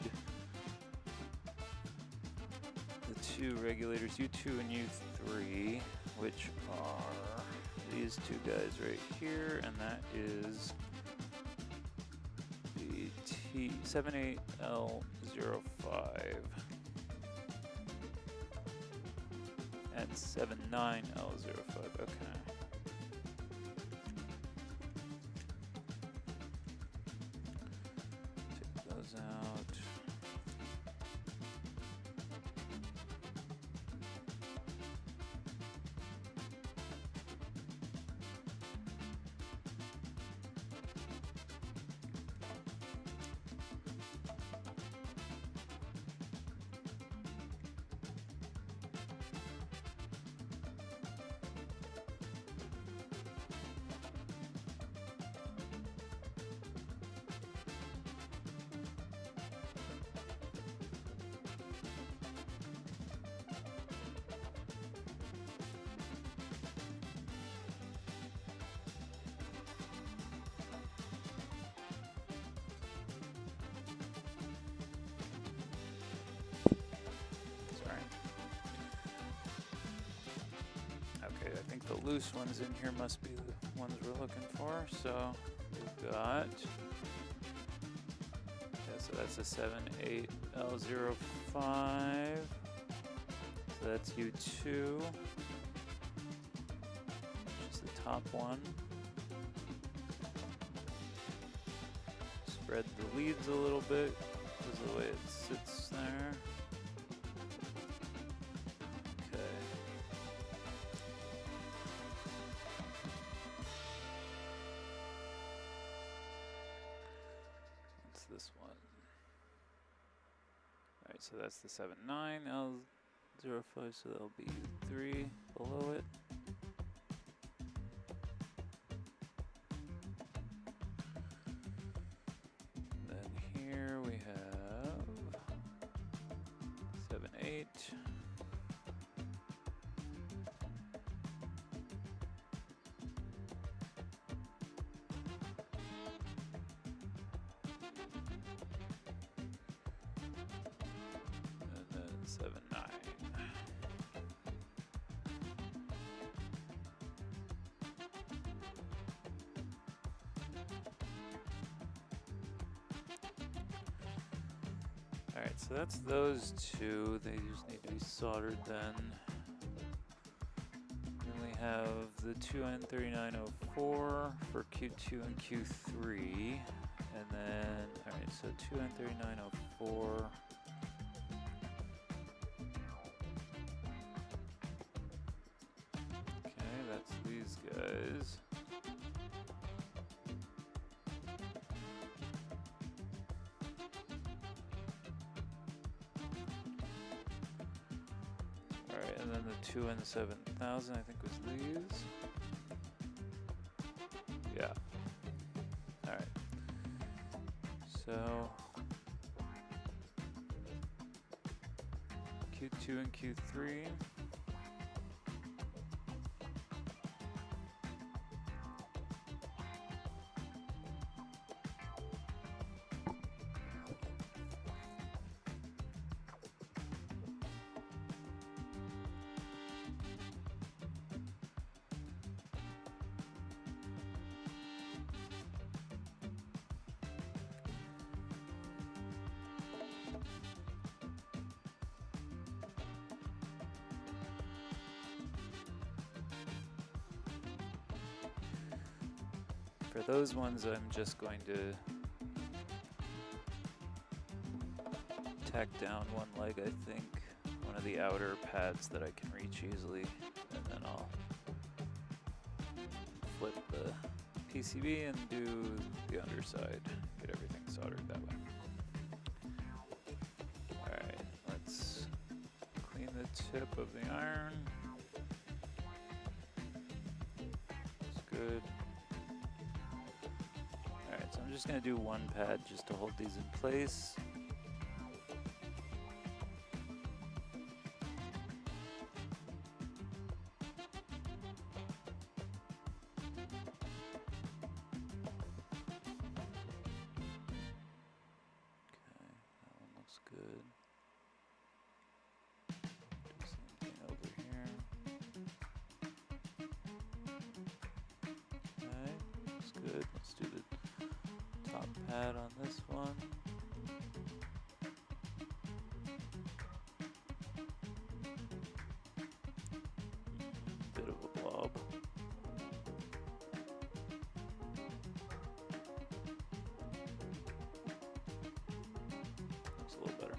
the two regulators, U2 and U3, which are these two guys right here, and that is the T78L05 and 79L05. Okay. Take those out. I think the loose ones in here must be the ones we're looking for. So we've got, yeah, so that's a 78L05. So that's U2, which is the top one. Spread the leads a little bit because of the way it sits there. This one. Alright, so that's the 79L05, so there'll be 3 below it. Then here we have 2.79. Alright, so that's those two. They just need to be soldered then. Then we have the 2N3904 for Q2 and Q3. And then, alright, so 2N3904. Okay, that's these guys. Alright, and then the 2N7000 I think was these. Yeah. Alright. So Q2 and Q3. For those ones, I'm just going to tack down one leg, I think, one of the outer pads that I can reach easily, and then I'll flip the PCB and do the underside, get everything soldered that way. Alright, let's clean the tip of the iron. That's good. Alright, so I'm just going to do one pad just to hold these in place. Good. Do the same thing over here. Okay, looks good. Let's do the top pad on this one. Bit of a blob. Looks a little better.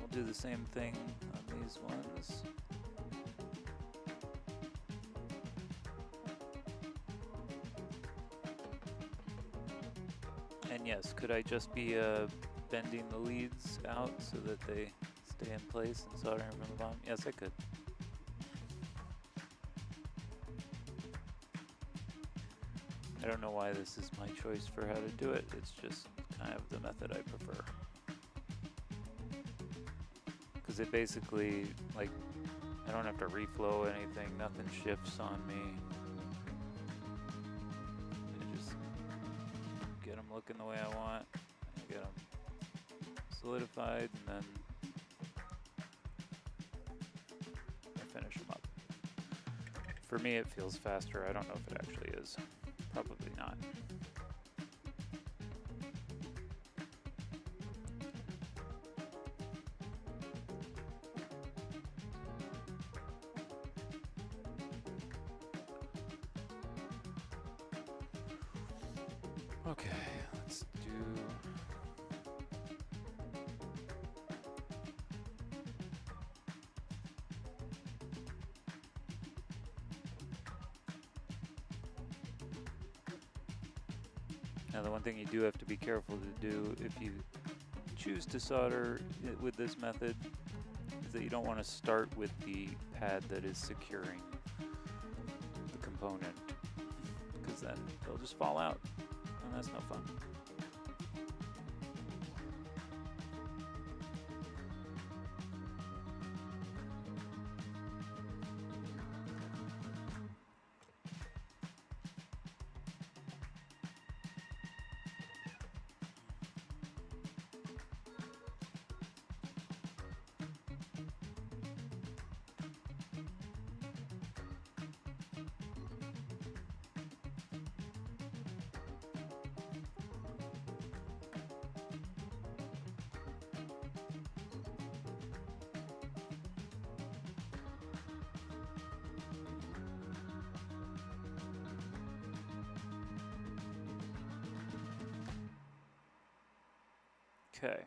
Do the same thing on these ones. And yes, could I just be bending the leads out so that they stay in place and soldering from the bottom? Yes, I could. I don't know why this is my choice for how to do it. It's just kind of the method I prefer. Because it basically, like, I don't have to reflow anything, nothing shifts on me. I just get them looking the way I want, and get them solidified, and then I finish them up. For me, it feels faster. I don't know if it actually is. Probably not. Okay, let's do... Now the one thing you do have to be careful to do if you choose to solder it with this method is that you don't want to start with the pad that is securing the component, because then they'll just fall out, and that's no fun. Okay,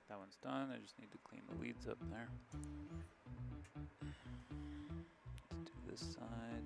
that one's done. I just need to clean the leads up there. Let's do this side.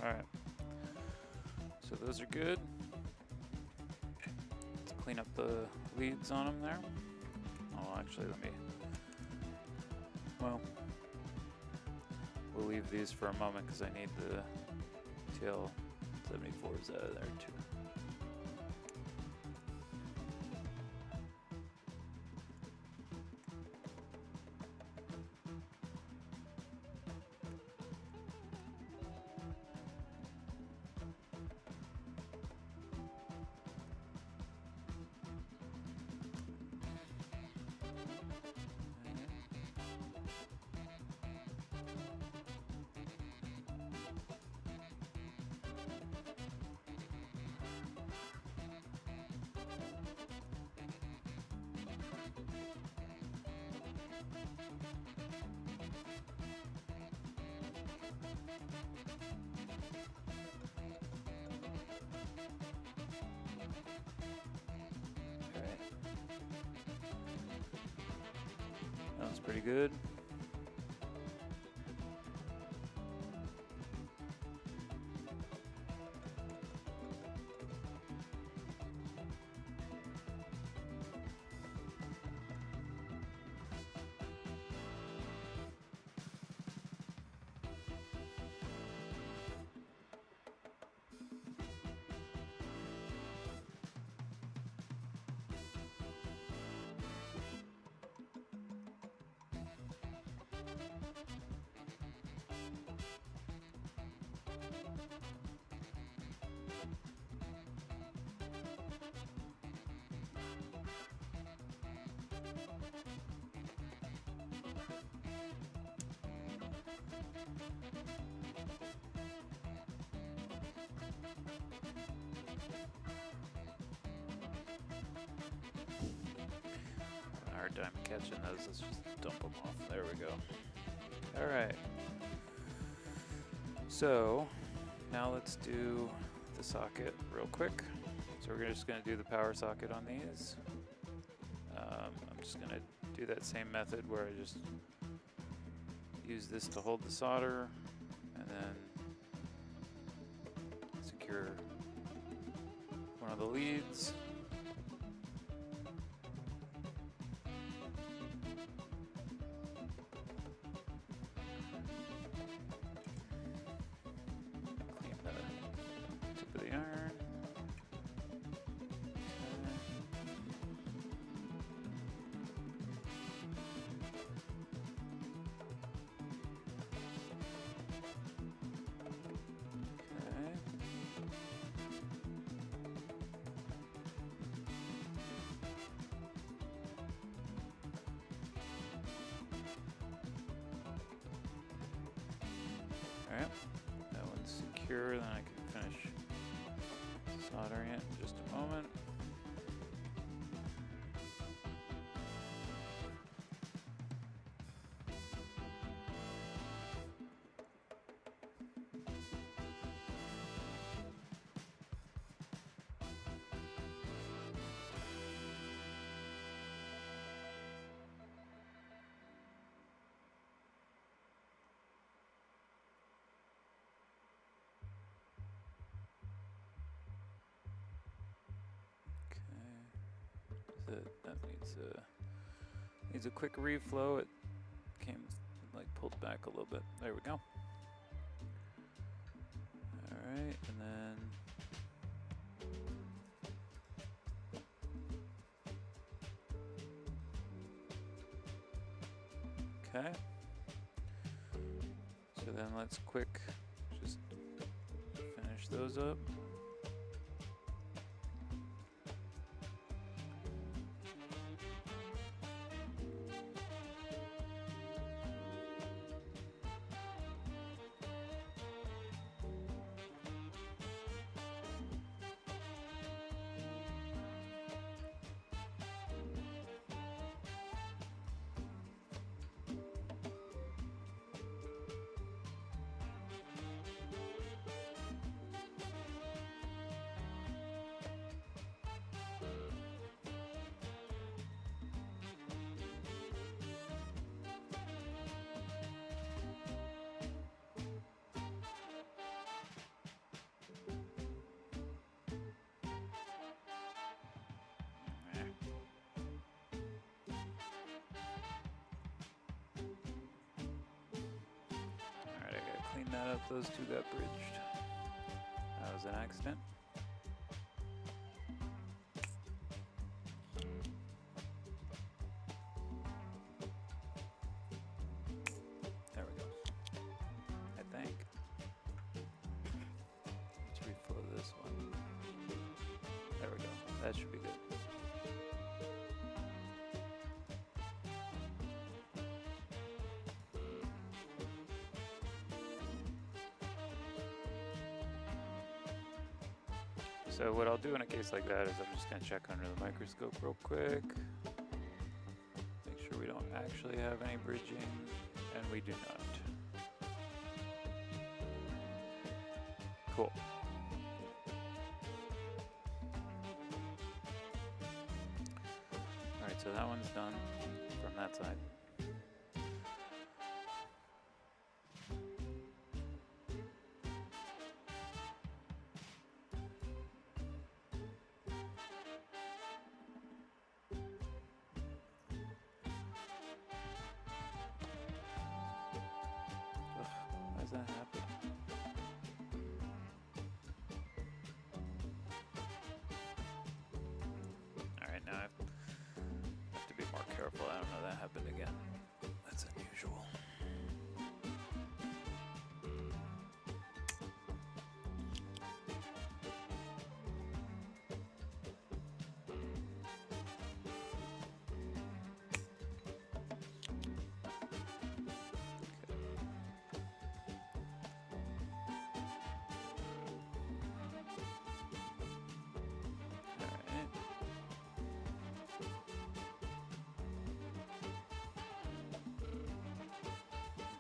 All right, so those are good. Let's clean up the leads on them there. Oh, actually, well, we'll leave these for a moment because I need the TL74s out of there too. That's pretty good. Hard time catching those. Let's just dump them off. There we go. All right. So now let's do the socket real quick. So we're just going to do the power socket on these. I'm just going to do that same method where I just use this to hold the solder and then secure one of the leads. Alright, that one's secure, then I can finish soldering it in just a moment. That needs a quick reflow. It came like pulled back a little bit. There we go. All right, and then okay. So then let's quick just finish those up. Clean that up, those two got bridged. That was an accident. There we go, I think. Let's reflow this one. There we go, that should be good. So what I'll do in a case like that is I'm just going to check under the microscope real quick. Make sure we don't actually have any bridging, and we do not. Cool. Alright, so that one's done from that side. Does that happen? Alright, now I have to be more careful. I don't know that happened again. That's unusual.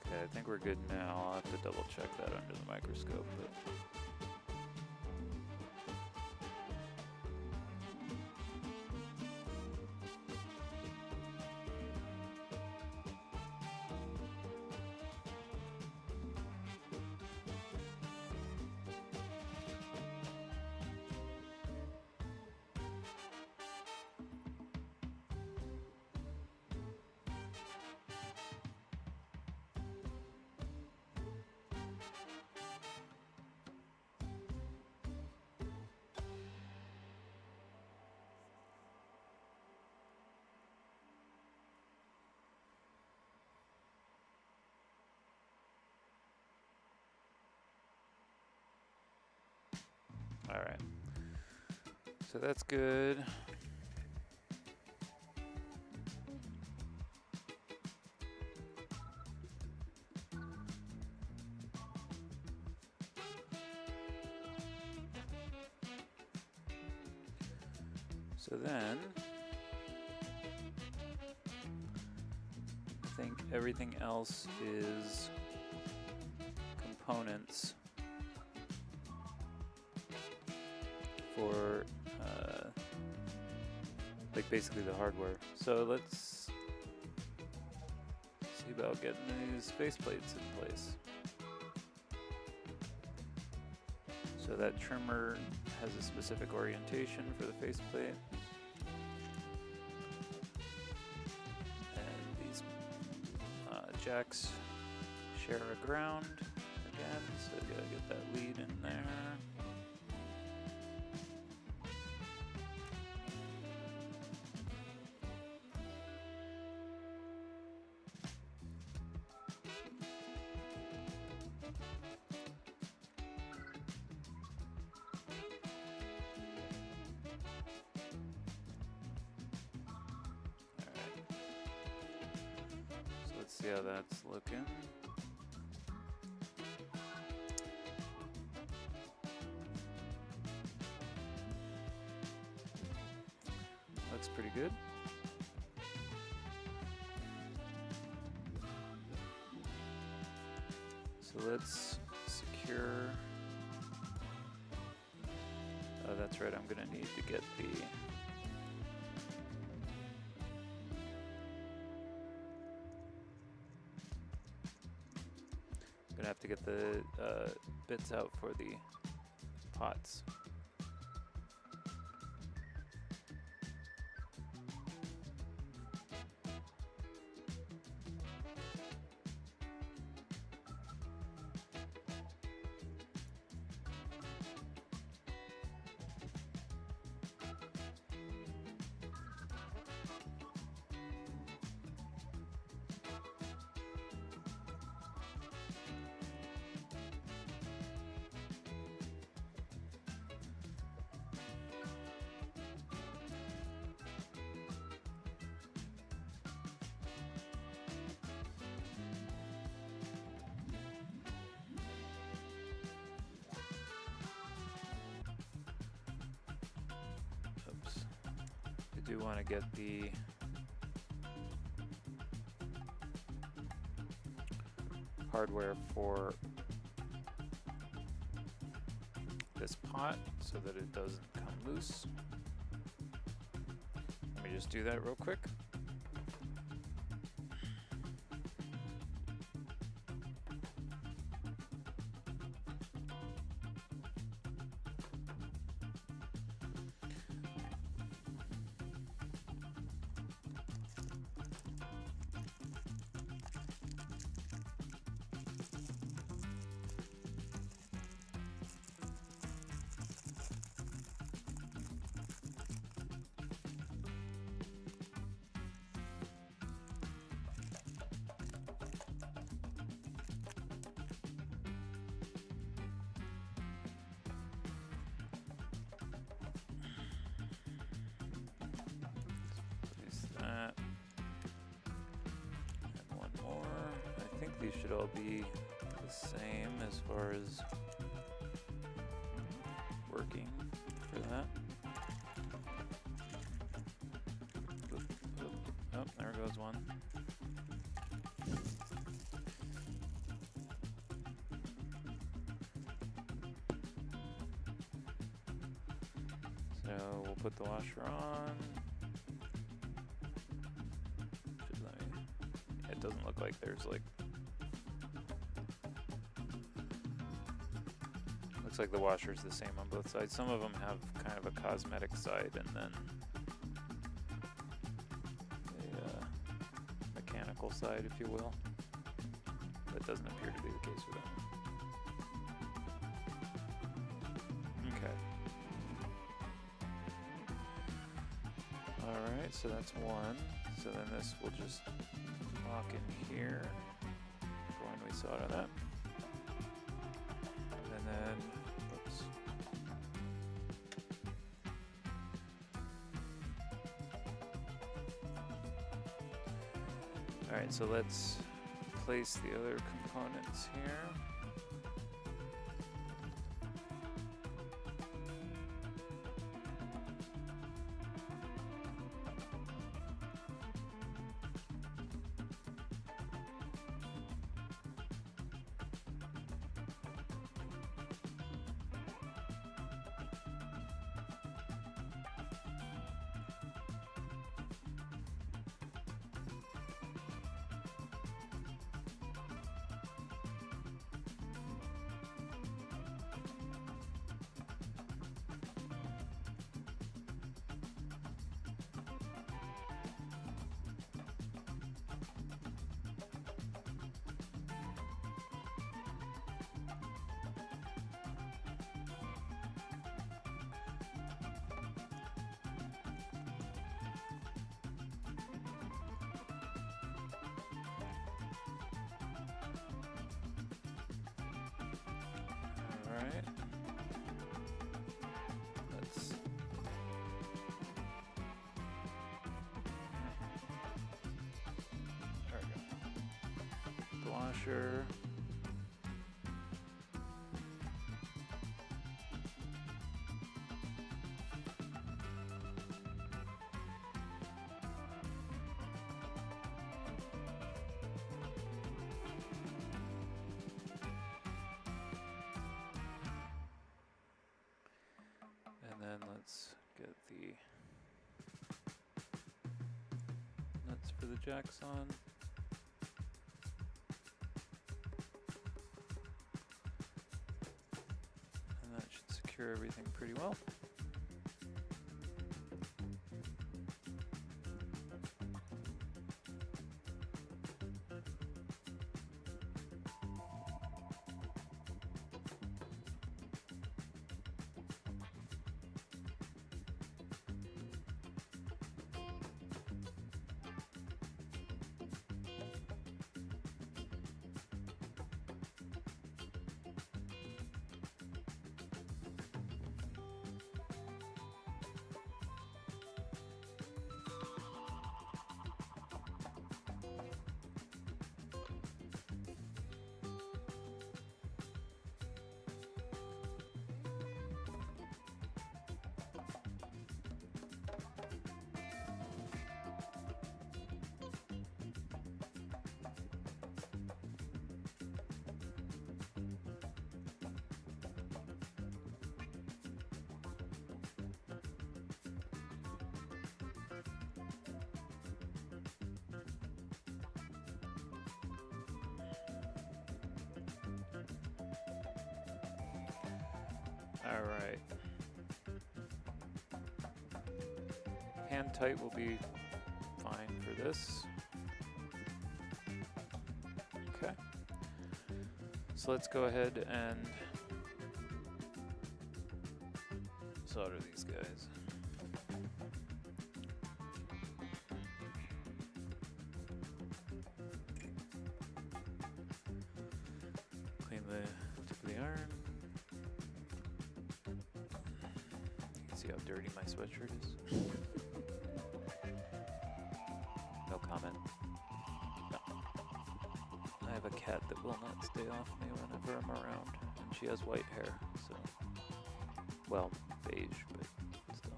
Okay, I think we're good now. I'll have to double check that under the microscope. But all right, so that's good. So then, I think everything else is components for like basically the hardware. So let's see about getting these faceplates in place. So that trimmer has a specific orientation for the faceplate. And these jacks share a ground again, so you gotta get that lead in there. See how that's looking. Looks pretty good. So let's secure. Oh, that's right, I'm gonna need to get the gonna have to get the bits out for the pots. I do want to get the hardware for this pot so that it doesn't come loose. Let me just do that real quick. And one more. I think these should all be the same as far as working for that. Oop, oop. Oh, there goes one. So we'll put the washer on. It doesn't look like there's like, looks like the washer's the same on both sides. Some of them have kind of a cosmetic side and then a mechanical side, if you will. That doesn't appear to be the case with that. Okay. Alright, so that's one. So then this will just lock in here for when we solder that. And then, oops. Alright, so let's place the other components here. washer. And then let's get the nuts for the jacks on. And that should secure everything pretty well. All right. Hand tight will be fine for this. Okay. So let's go ahead and solder these guys. Clean the tip of the iron. See how dirty my sweatshirt is? No comment. No. I have a cat that will not stay off me whenever I'm around, and she has white hair, so, well, beige, but still.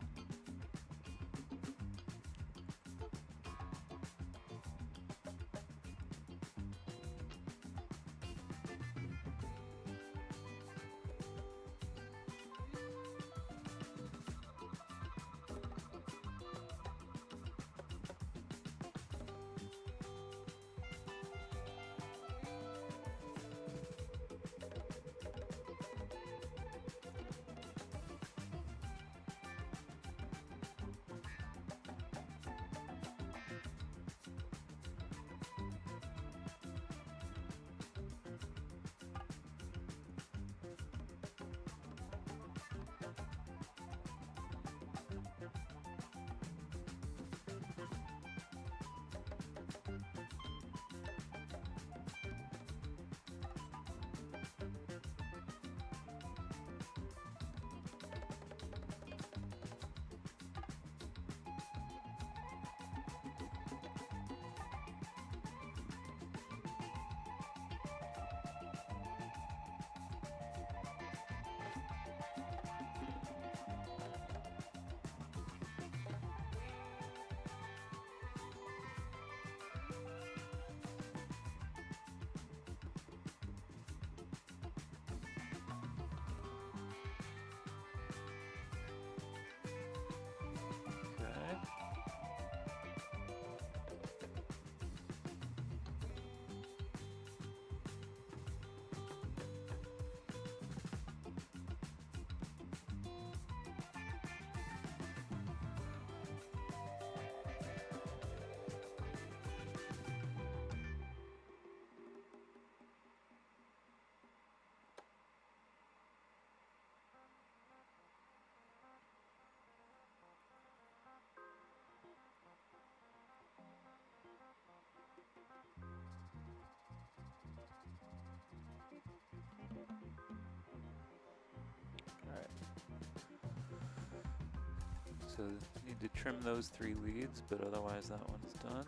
So need to trim those 3 leads, but otherwise that one's done.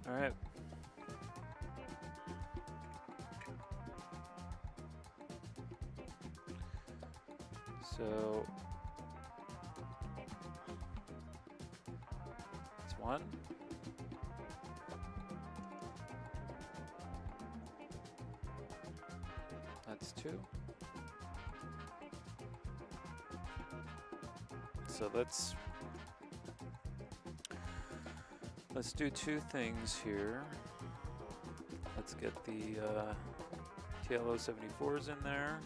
All right. So it's 1. That's 2. So let's do 2 things here. Let's get the TLO74s in there.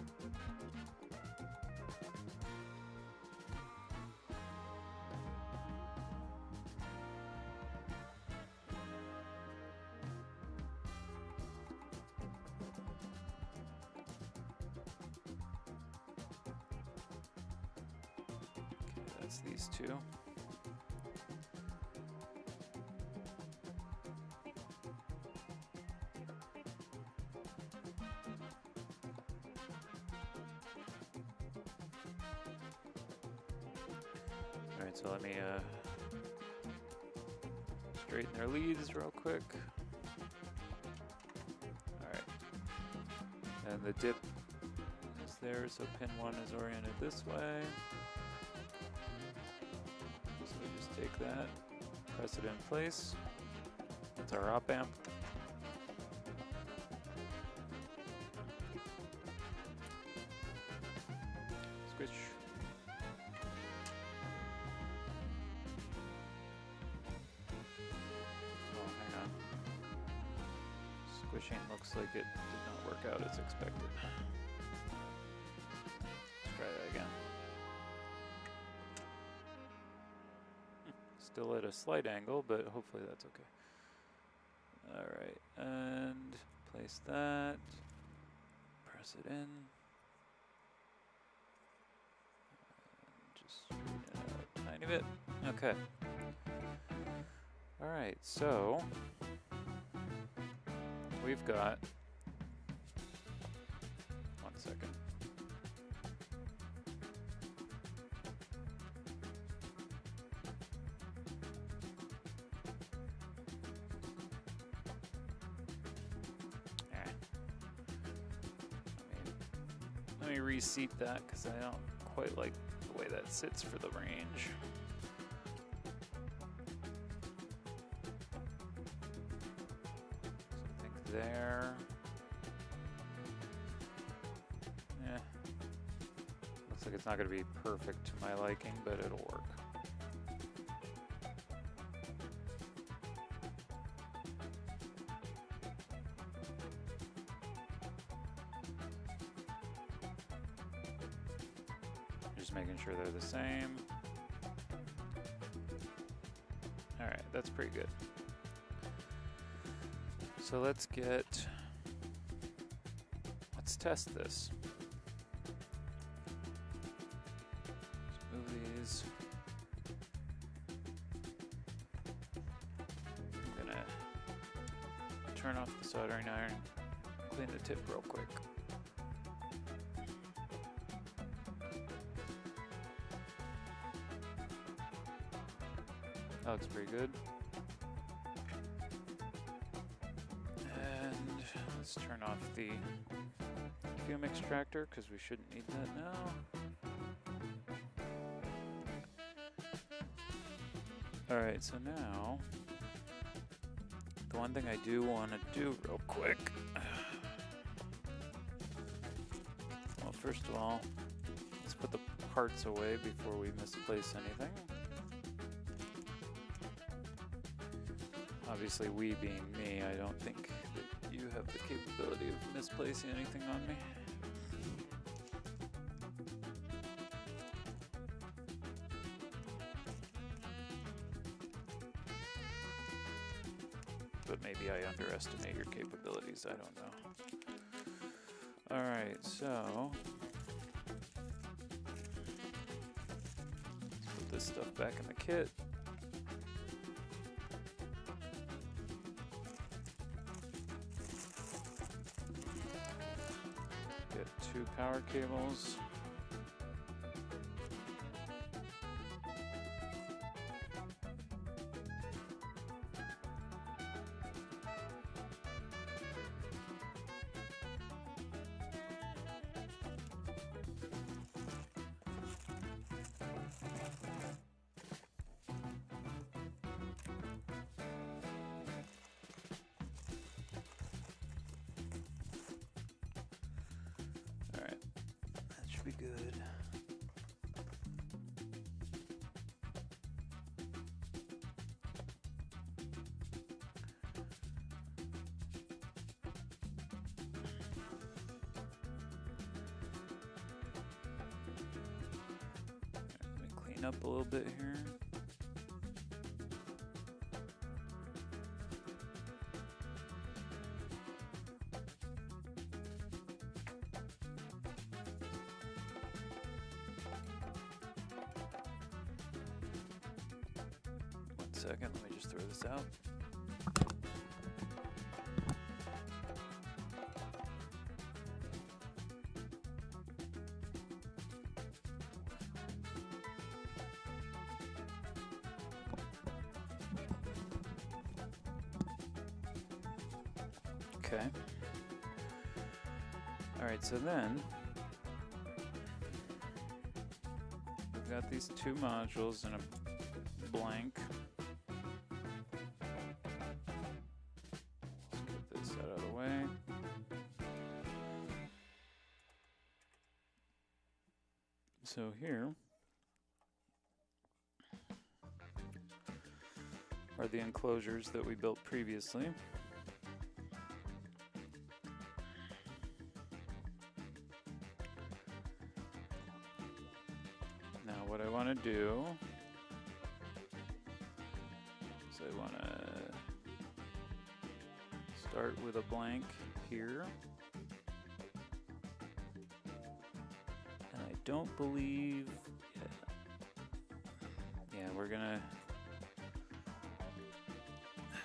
Okay, that's these 2. Alright, so let me straighten their leads real quick. Alright. And the dip is there, so pin 1 is oriented this way. So we just take that, press it in place. That's our op amp. Switch. Squishing looks like it did not work out as expected. Let's try that again. Still at a slight angle, but hopefully that's okay. Alright, and place that. Press it in. And just straighten it out a tiny bit. Okay. Alright, so we've got, 1 second. Let me reseat that because I don't quite like the way that sits for the range. There. Yeah. Looks like it's not going to be perfect to my liking, but it'll work. Just making sure they're the same. All right, that's pretty good. So let's test this. Let's move these. I'm gonna turn off the soldering iron, clean the tip real quick. That looks pretty good. Let's turn off the fume extractor because we shouldn't need that now. Alright, so now the one thing I do want to do real quick. Well, first of all, let's put the parts away before we misplace anything. Obviously, we being me, I don't think that you have the capability of misplacing anything on me. But maybe I underestimate your capabilities, I don't know. Alright, so let's put this stuff back in the kit. Get 2 power cables. should be good. Up a little bit here. One second, let me just throw this out. Okay. All right, so then we've got these two modules and a blank. Let's get this out of the way. So here are the enclosures that we built previously. What I want to do is I want to start with a blank here. And I don't believe, yeah, we're going to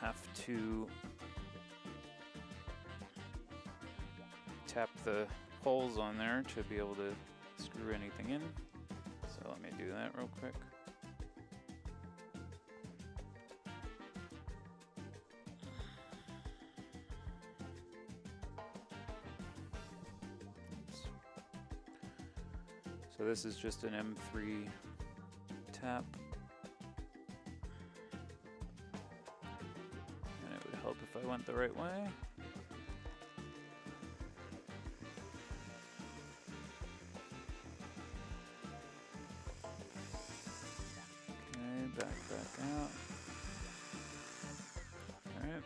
have to tap the holes on there to be able to screw anything in. So let me do that real quick. Oops. So this is just an M3 tap. And it would help if I went the right way. Back out. Alright.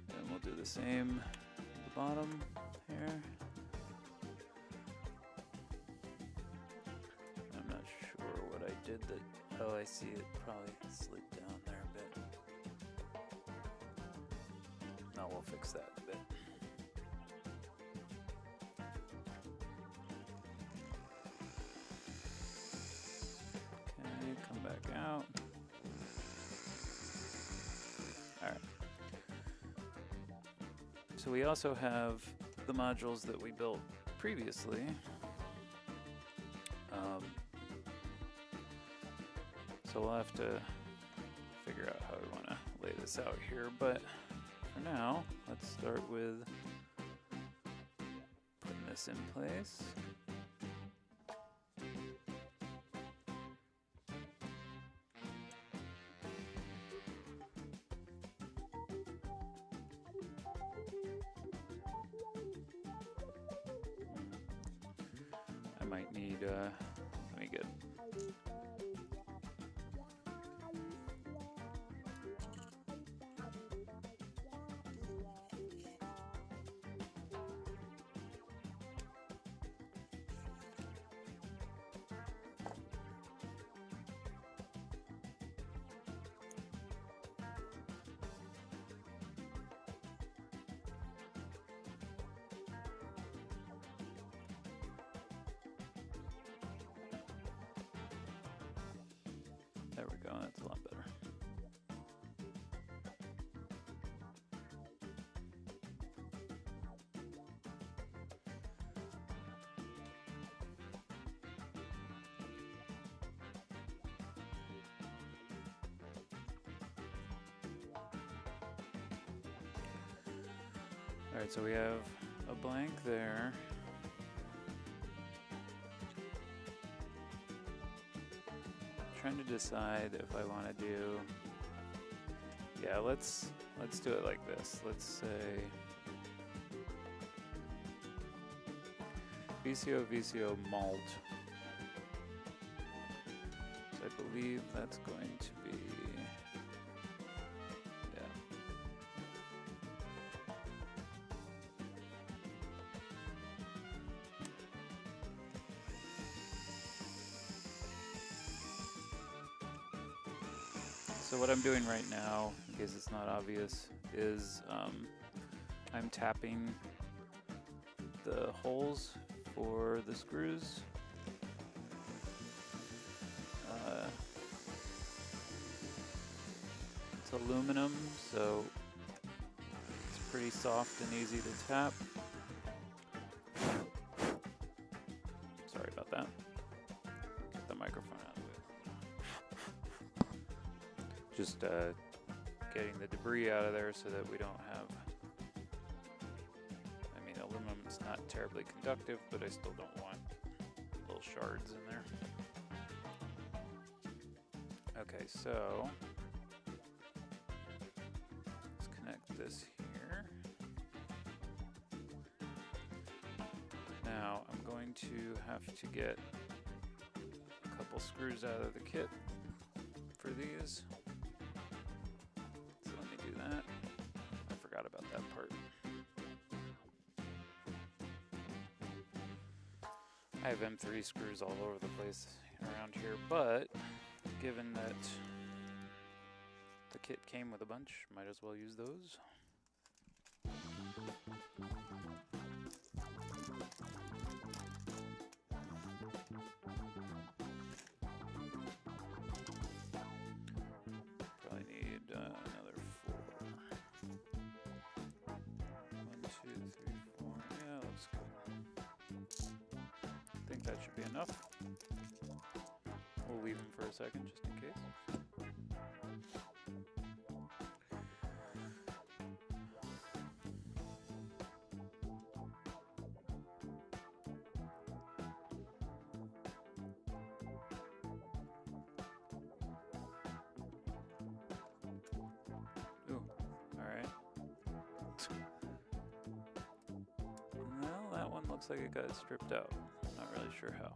Then we'll do the same at the bottom here. I'm not sure what I did that, oh, I see it probably slid down there a bit. No, we'll fix that a bit. Come back out. All right. So we also have the modules that we built previously. So we'll have to figure out how we want to lay this out here, but for now, let's start with putting this in place. I might need, let me get there we go, that's a lot better. All right, so we have a blank there. Trying to decide if I want to do, yeah, let's do it like this. Let's say VCO malt. So I believe that's going to be, yeah. So what I'm doing right now, in case it's not obvious, is I'm tapping the holes for the screws. It's aluminum, so it's pretty soft and easy to tap. Sorry about that. Get the microphone out of the way. Just getting the debris out of there so that we don't have, I mean, aluminum's not terribly conductive, but I still don't want little shards in there. Okay, so let's connect this here. Now I'm going to have to get a couple screws out of the kit for these. So let me do that. I forgot about that part. I have M3 screws all over the place around here, but given that the kit came with a bunch, might as well use those. Probably need another 4. 1, 2, 3, 4. Yeah, looks good. I think that should be enough. We'll leave them for a second just in case. Ooh, alright. Well, that one looks like it got stripped out. Not really sure how.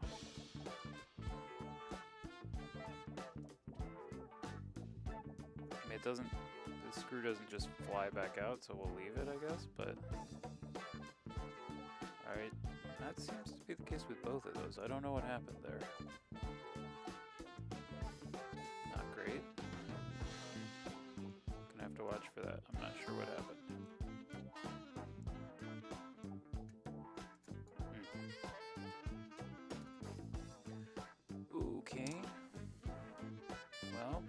I mean, it doesn't, the screw doesn't just fly back out, so we'll leave it, I guess, but alright, that seems to be the case with both of those. I don't know what happened there. Not great. Gonna have to watch for that. I'm not sure what happened. Okay. Well.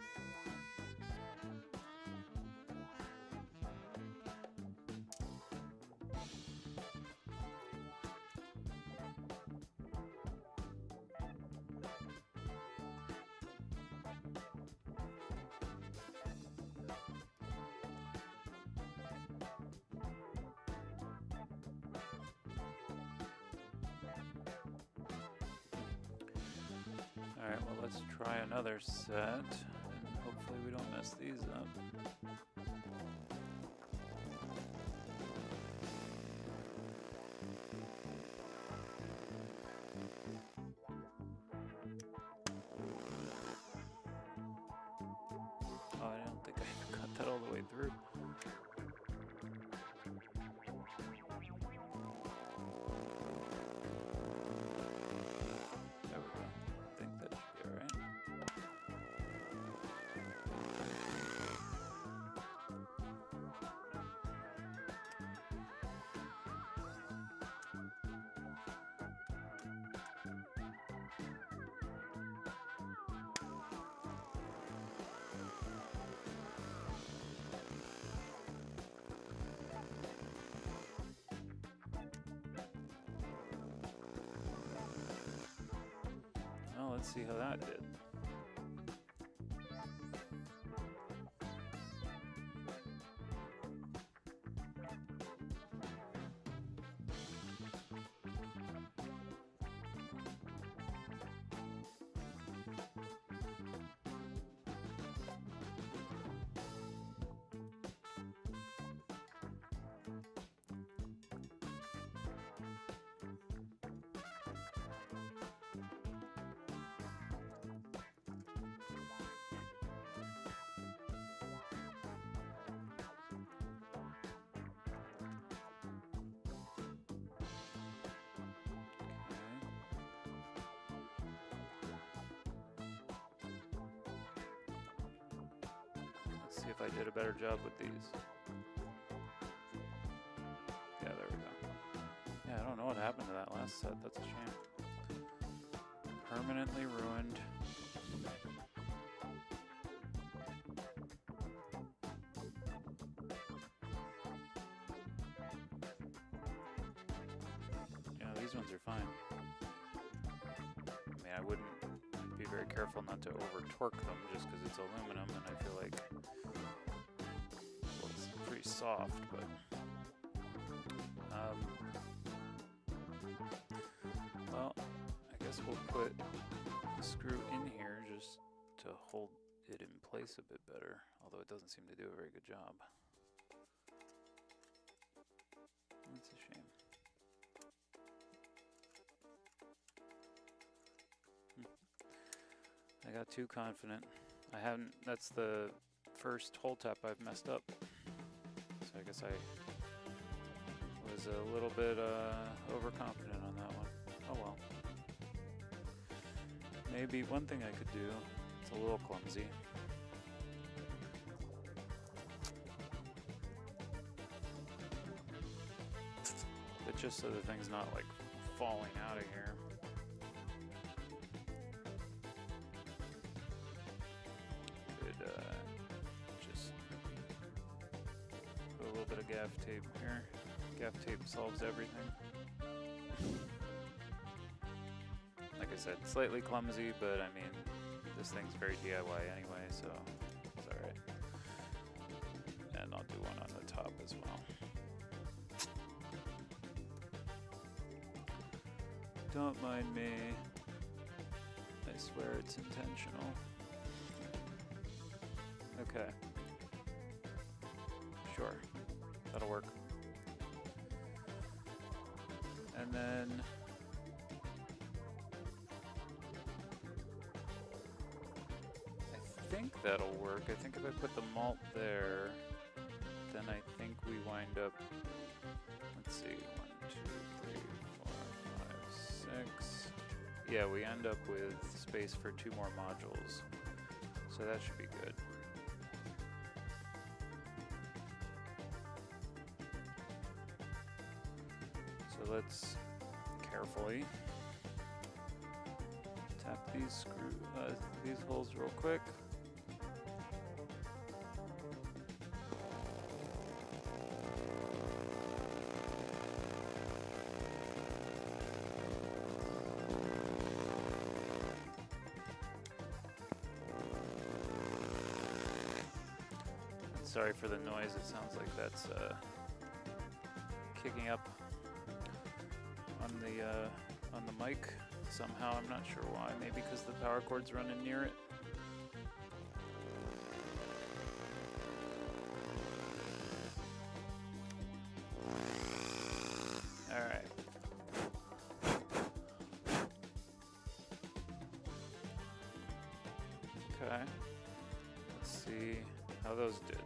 Alright, well let's try another set, and hopefully we don't mess these up. Oh, I don't think I got that all the way through. Well, let's see how that did. if I did a better job with these. Yeah, there we go. Yeah, I don't know what happened to that last set. That's a shame. Permanently ruined. These ones are fine. I mean, I wouldn't be very careful not to over torque them just because it's aluminum, and I feel like, well, it's pretty soft, but well, I guess we'll put the screw in here just to hold it in place a bit better, although it doesn't seem to do a very good job. That's a shame. I got too confident. I haven't, that's the first hole tap I've messed up. So I guess I was a little bit overconfident on that one. Oh well. Maybe one thing I could do, it's a little clumsy. But just so the thing's not like falling out of here. Just put a little bit of gaff tape here. Gaff tape solves everything. Like I said, slightly clumsy, but I mean, this thing's very DIY anyway, so it's alright. And I'll do one on the top as well. Don't mind me. I swear it's intentional. Okay. Sure. That'll work. And then I think that'll work. I think if I put the malt there, then I think we wind up, let's see, 1, 2, 3, 4, 5, 6. Yeah, we end up with space for 2 more modules. So that should be good. So let's carefully tap these these holes real quick. Sorry for the noise, it sounds like that's kicking up on the mic somehow. I'm not sure why. Maybe because the power cord's running near it. All right. Okay. Let's see how those did.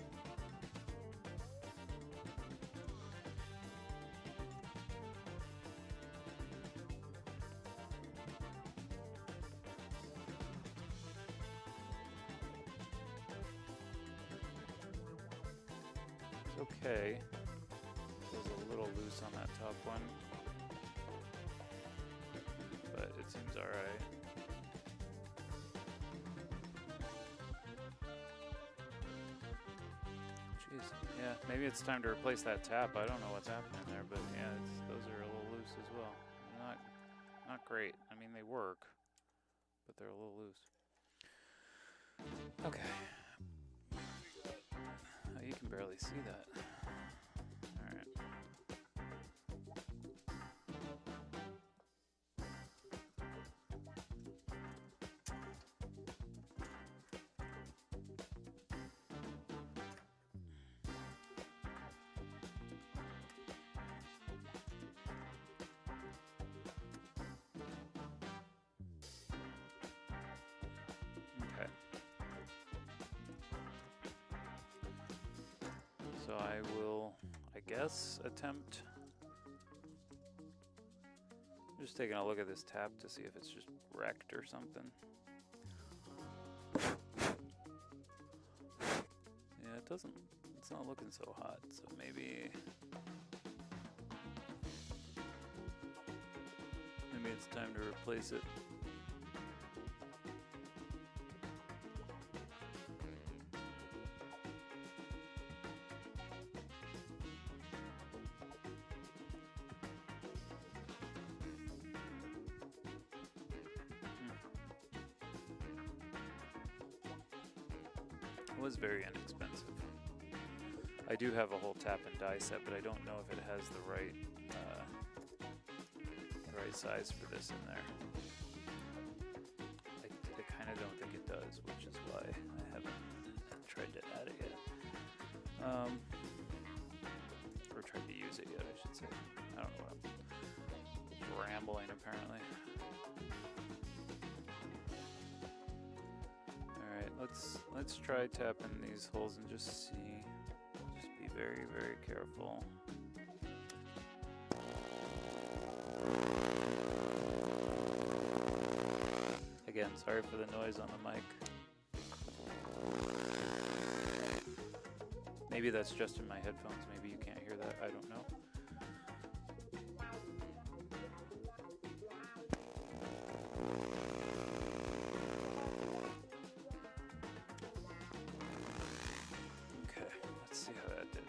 Okay, feels a little loose on that top one, but it seems alright. Jeez, yeah, maybe it's time to replace that tap. I don't know what's happening there, but yeah, those are a little loose as well. Not great. I mean, they work, but they're a little loose. Okay. Oh, you can barely see that. All right. Okay. So I will, I guess, attempt. I'm just taking a look at this tap to see if it's just wrecked or something. Yeah, it doesn't, it's not looking so hot, so maybe it's time to replace it. It was very inexpensive. I do have a whole tap and die set, but I don't know if it has the right size for this in there. I kind of don't think it does, which is why I haven't tried to add it yet. Or tried to use it yet, I should say. I don't know what I'm rambling apparently. Alright, let's try tapping these holes and just see. Just be very, very careful. Again, sorry for the noise on the mic. Maybe that's just in my headphones, maybe you can't hear that, I don't know. Okay, let's see how that did.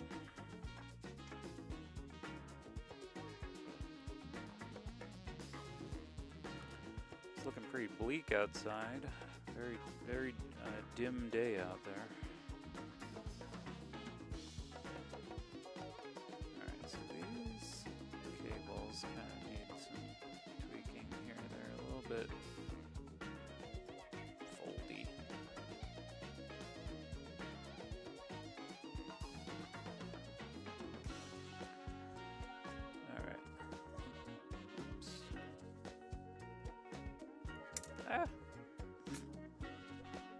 It's looking pretty bleak outside. Very, very dim day out there. Alright, so these cables kind of need some tweaking here. They're a little bit foldy. Alright. Oops. Ah!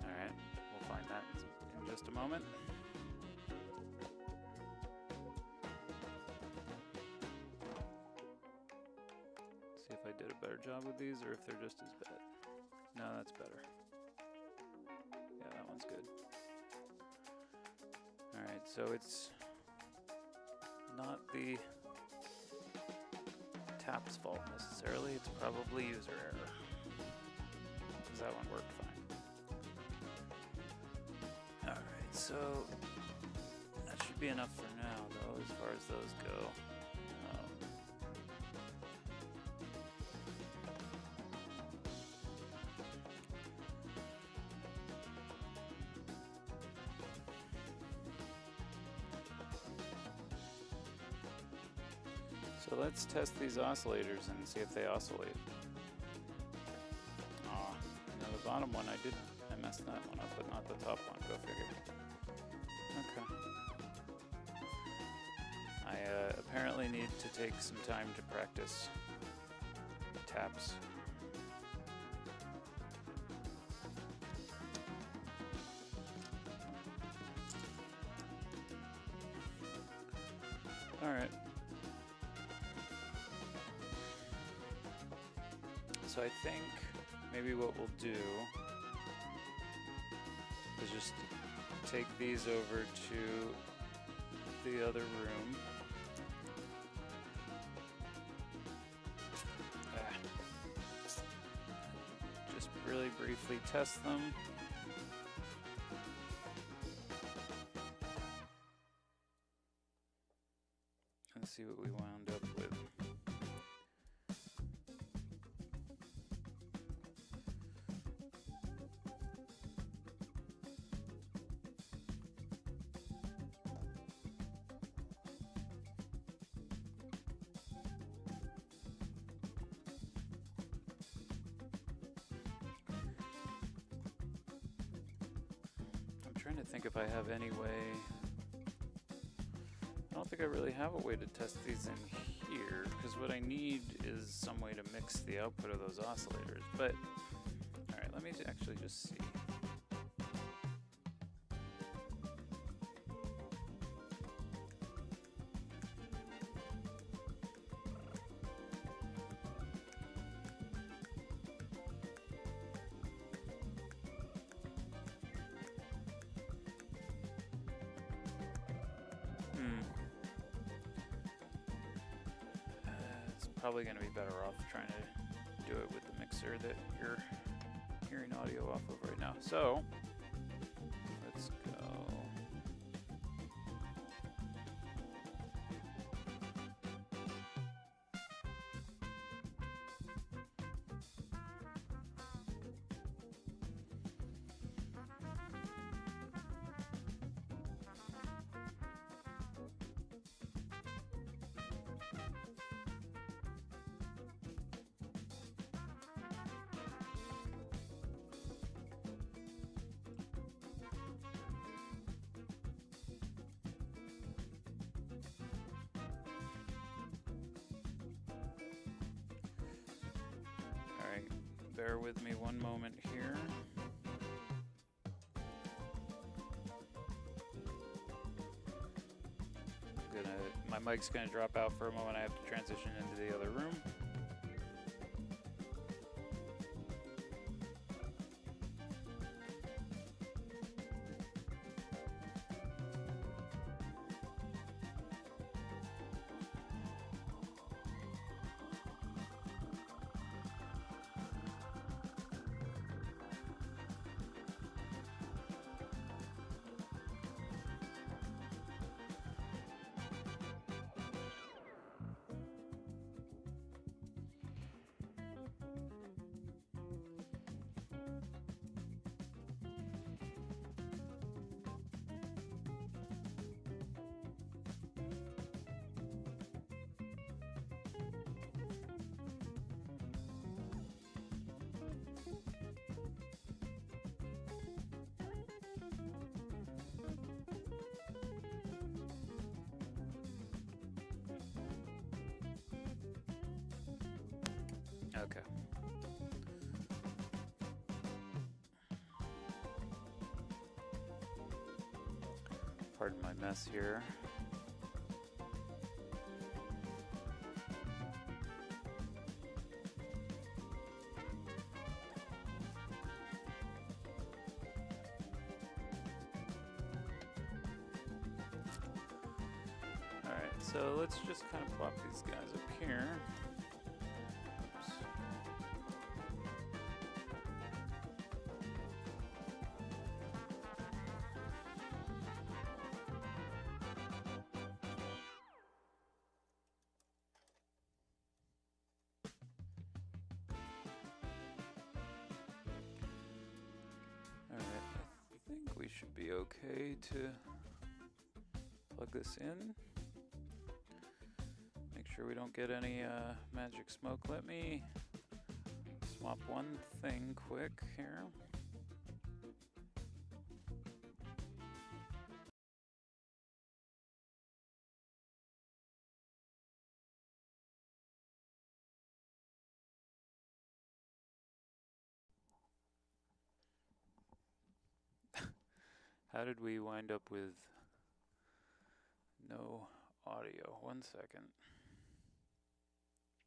Alright, we'll find that in just a moment. See if I did a better job with these or if they're just as bad. No, that's better. Yeah, that one's good. Alright, so it's not the tap's fault necessarily, it's probably user error. Because that one worked fine. Alright, so that should be enough for now though, as far as those go. So let's test these oscillators and see if they oscillate. Aw, now the bottom one I messed that one up, but not the top one, go figure. Okay. I apparently need to take some time to practice taps. Alright. So I think maybe what we'll do is just take these over to the other room. Just really briefly test them. And see what we wound up with. Trying to think if I have any way. I don't think I really have a way to test these in here, because what I need is some way to mix the output of those oscillators. But, alright, let me actually just see. probably going to be better off trying to do it with the mixer that you're hearing audio off of right now. So let's go. Bear with me one moment here. My mic's gonna drop out for a moment. I have to transition into the other room. Okay. Pardon my mess here. All right, so let's just kind of plop these guys up here. We should be okay to plug this in. Make sure we don't get any magic smoke. Let me swap one thing quick here. How did we wind up with no audio? 1 second.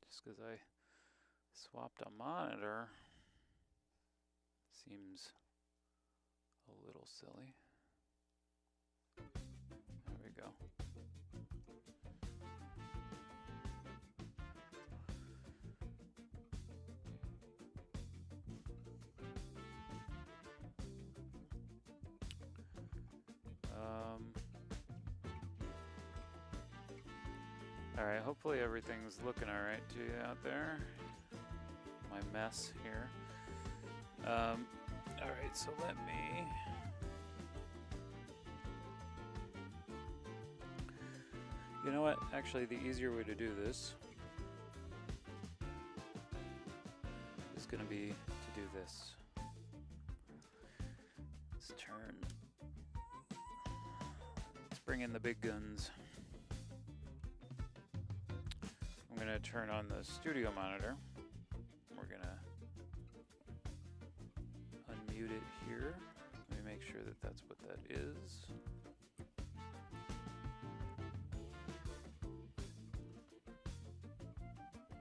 Just because I swapped a monitor seems a little silly. There we go. Alright, hopefully everything's looking alright to you out there. My mess here. Alright, so let me... You know what? Actually, the easier way to do this is going to be to do this. Let's turn... Let's bring in the big guns. I'm going to turn on the studio monitor. We're going to unmute it here. Let me make sure that that's what that is.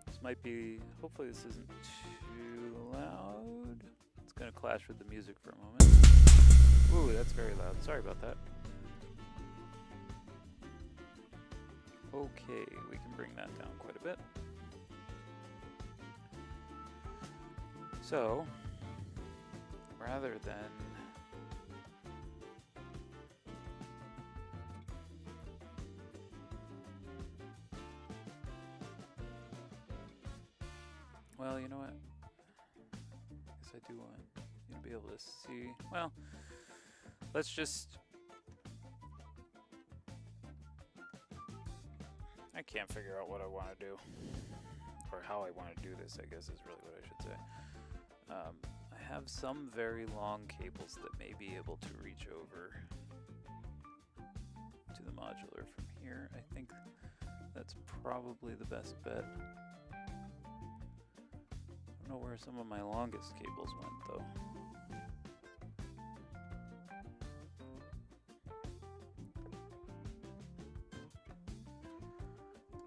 This might be, hopefully this isn't too loud. It's going to clash with the music for a moment. Ooh, that's very loud. Sorry about that. Okay, we can bring that down quite a bit. So, rather than well, you know what? I guess I do want you to be able to see. Well, let's just... I can't figure out what I want to do. Or how I want to do this, I guess is really what I should say. I have some very long cables that may be able to reach over to the modular from here. I think that's probably the best bet. I don't know where some of my longest cables went though.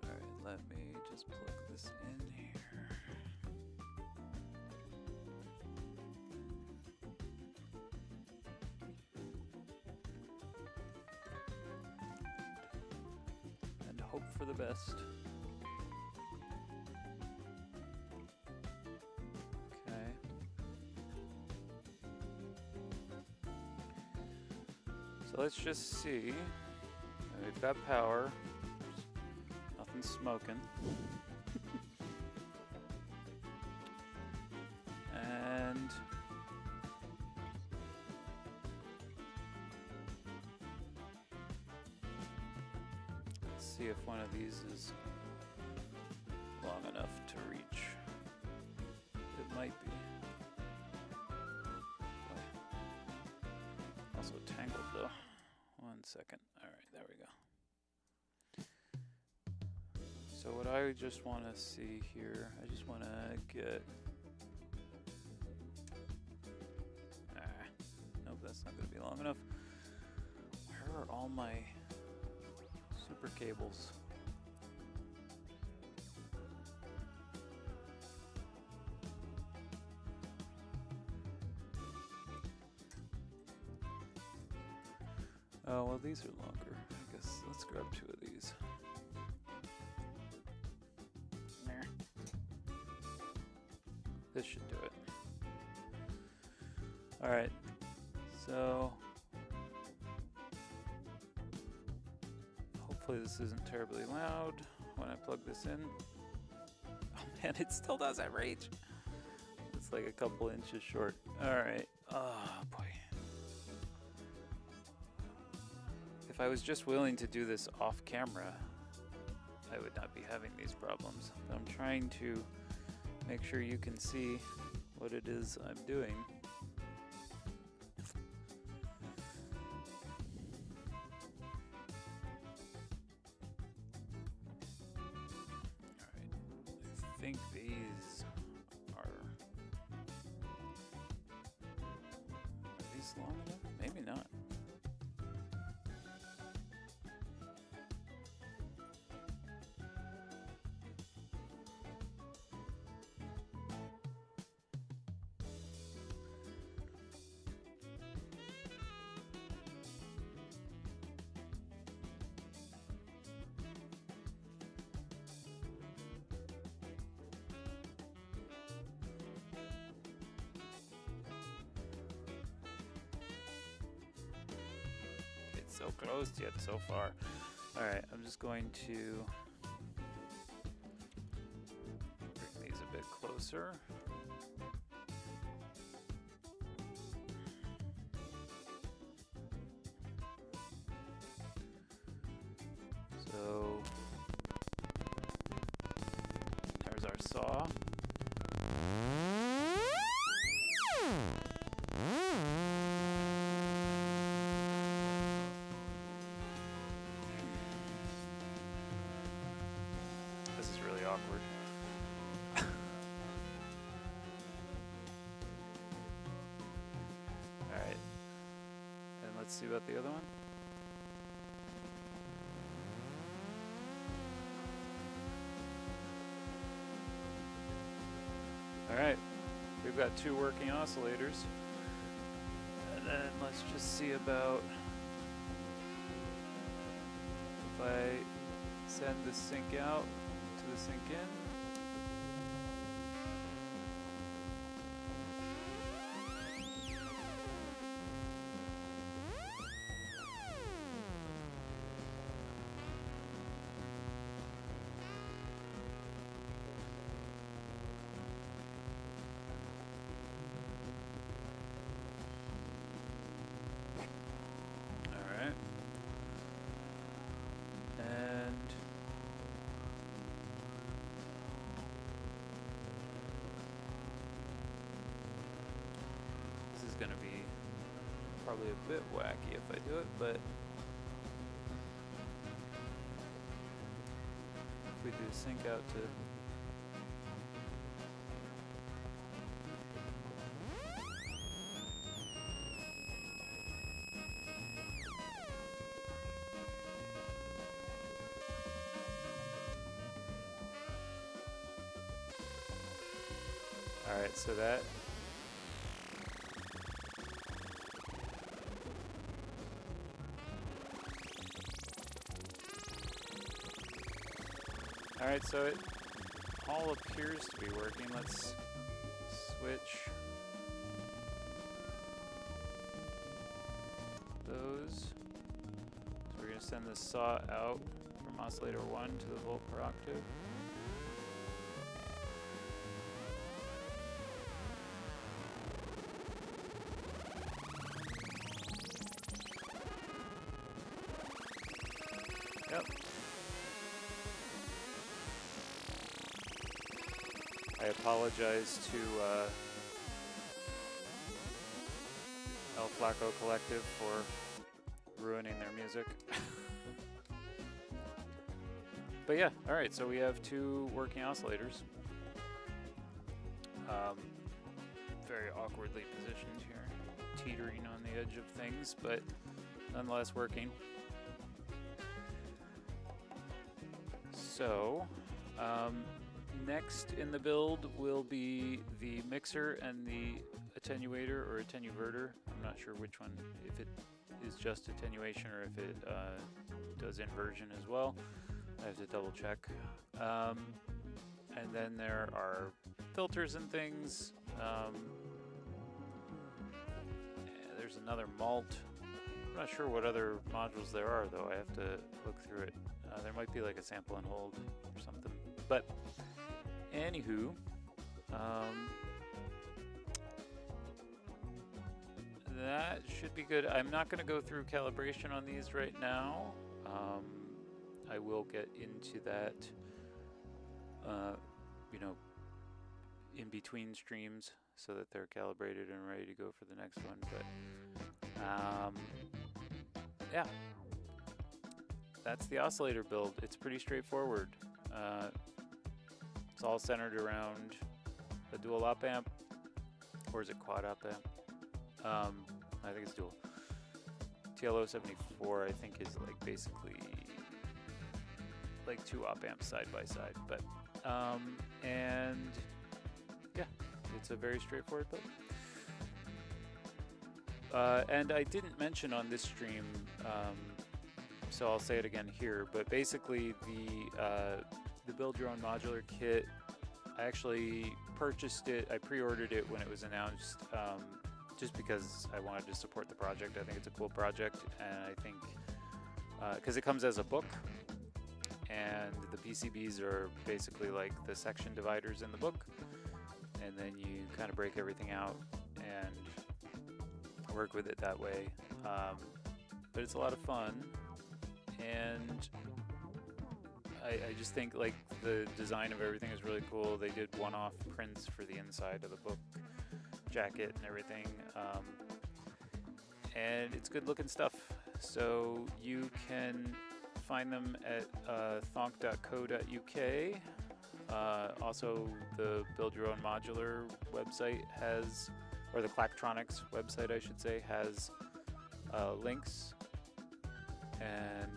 Alright, let me just plug this in here. And hope for the best. So let's just see. We've got power. Nothing's smoking. And let's see if one of these is long enough to reach. It might be. Also tangled though. 1 second. Alright, there we go. So what I just want to see here, I just want to get... nope, that's not going to be long enough. Where are all my super cables? Oh, well, these are longer. I guess let's grab 2 of these. This should do it. Alright, so hopefully this isn't terribly loud when I plug this in. Oh man, it still doesn't reach. It's like a couple inches short. Alright, oh boy. If I was just willing to do this off camera, I would not be having these problems. But I'm trying to make sure you can see what it is I'm doing. Alright, I think these are these long enough? Maybe not. So close yet so far. Alright, I'm just going to bring these a bit closer. So there's our saw. Awkward. Alright. And let's see about the other one. Alright. We've got 2 working oscillators. And then let's just see about if I send the sync out to the sync in. going to be probably a bit wacky if I do it, but if we do sync out to Alright, so that Alright, so it all appears to be working. Let's switch those. So we're going to send this saw out from oscillator 1 to the volt per octave. Yep. I apologize to El Flaco Collective for ruining their music. But yeah, alright, so we have two working oscillators. Very awkwardly positioned here, teetering on the edge of things, but nonetheless working. So, next in the build will be the mixer and the attenuator or attenuverter. I'm not sure which one, if it is just attenuation or if it does inversion as well. I have to double check. And then there are filters and things. There's another malt. I'm not sure what other modules there are though. I have to look through it. There might be like a sample and hold or something. But anywho, that should be good. I'm not going to go through calibration on these right now. I will get into that, you know, in between streams so that they're calibrated and ready to go for the next one. But yeah, that's the oscillator build. It's pretty straightforward. It's all centered around a dual op amp, or is it quad op amp? I think it's dual. TLO74 I think is like basically like two op amps side by side, but and yeah, it's a very straightforward build. And I didn't mention on this stream, so I'll say it again here, but basically the build your own modular kit, I actually purchased it, I pre-ordered it when it was announced, just because I wanted to support the project. I think it's a cool project, and I think because it comes as a book, and the PCBs are basically like the section dividers in the book, and then you kind of break everything out and work with it that way. But it's a lot of fun, and I just think like the design of everything is really cool. They did one-off prints for the inside of the book jacket and everything, and it's good looking stuff. So you can find them at thonk.co.uk. Also, the Build Your Own Modular website has, or the Clacktronics website I should say, has links, and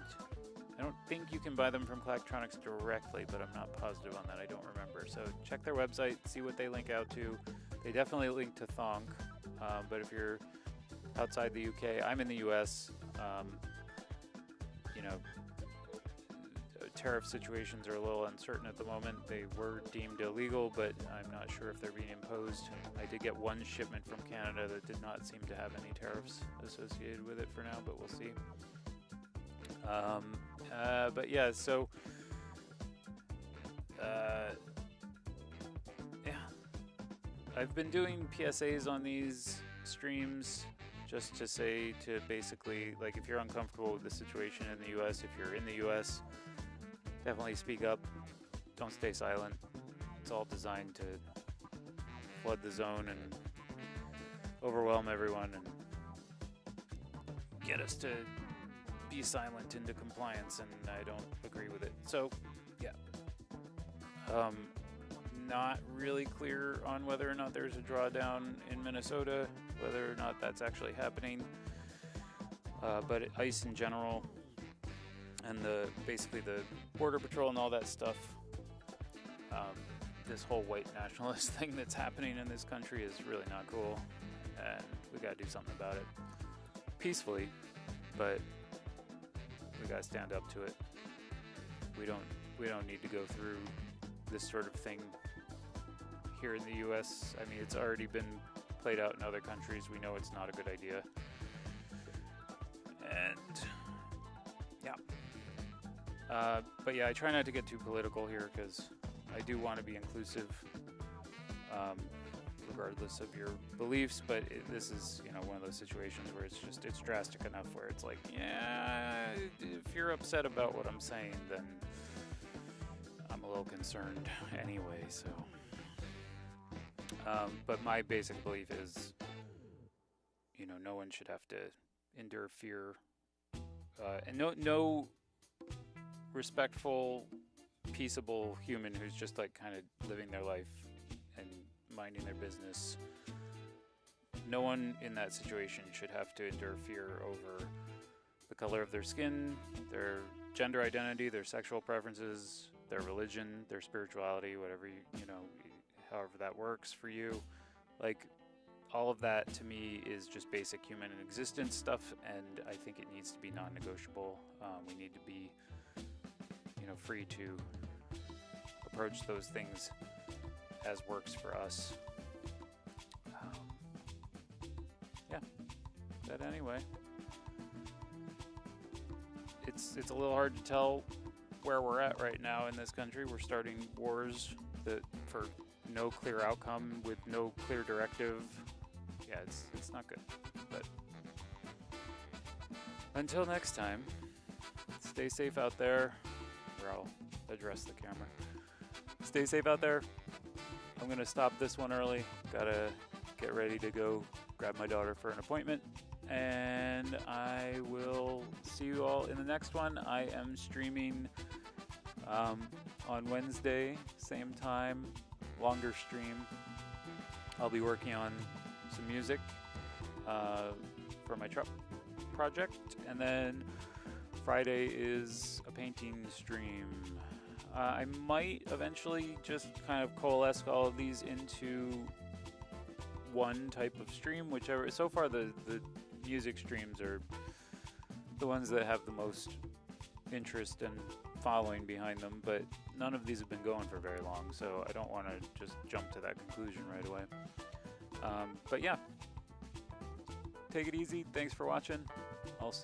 I don't think you can buy them from Clacktronics directly, but I'm not positive on that. I don't remember. So check their website, see what they link out to. They definitely link to Thonk, but if you're outside the UK, I'm in the US, you know, tariff situations are a little uncertain at the moment. They were deemed illegal, but I'm not sure if they're being imposed. I did get one shipment from Canada that did not seem to have any tariffs associated with it for now, but we'll see. But yeah, so yeah, I've been doing PSAs on these streams just to say, to basically, like, if you're uncomfortable with the situation in the US, if you're in the US, definitely speak up, don't stay silent. It's all designed to flood the zone and overwhelm everyone and get us to be silent into compliance, and I don't agree with it. So, yeah. Not really clear on whether or not there's a drawdown in Minnesota, whether or not that's actually happening. But ICE in general, and basically the Border Patrol and all that stuff, this whole white nationalist thing that's happening in this country is really not cool, and we gotta do something about it peacefully, but we gotta stand up to it. We don't need to go through this sort of thing here in the U.S. I mean, it's already been played out in other countries. We know it's not a good idea. And yeah. But yeah, I try not to get too political here because I do want to be inclusive, regardless of your beliefs. But this is, one of those situations where it's drastic enough where it's like, yeah, if you're upset about what I'm saying, then I'm a little concerned anyway. So, but my basic belief is, no one should have to endure fear, and no respectful, peaceable human who's just like kind of living their life and minding their business. No one in that situation should have to endure fear over the color of their skin, their gender identity, their sexual preferences, their religion, their spirituality, whatever however that works for you. Like, all of that to me is just basic human existence stuff, and I think it needs to be non-negotiable. We need to be, free to approach those things as works for us. Yeah, but anyway, it's a little hard to tell where we're at right now in this country. We're starting wars for no clear outcome with no clear directive. Yeah, it's not good. But until next time, stay safe out there. Or I'll address the camera. Stay safe out there. I'm gonna stop this one early. Gotta get ready to go grab my daughter for an appointment. And I will see you all in the next one. I am streaming on Wednesday, same time, longer stream. I'll be working on some music for my truck project, and then Friday is a painting stream. I might eventually just kind of coalesce all of these into one type of stream, whichever. So far the music streams are the ones that have the most interest and following behind them, but none of these have been going for very long, so I don't want to just jump to that conclusion right away. But yeah, take it easy. Thanks for watching. I'll see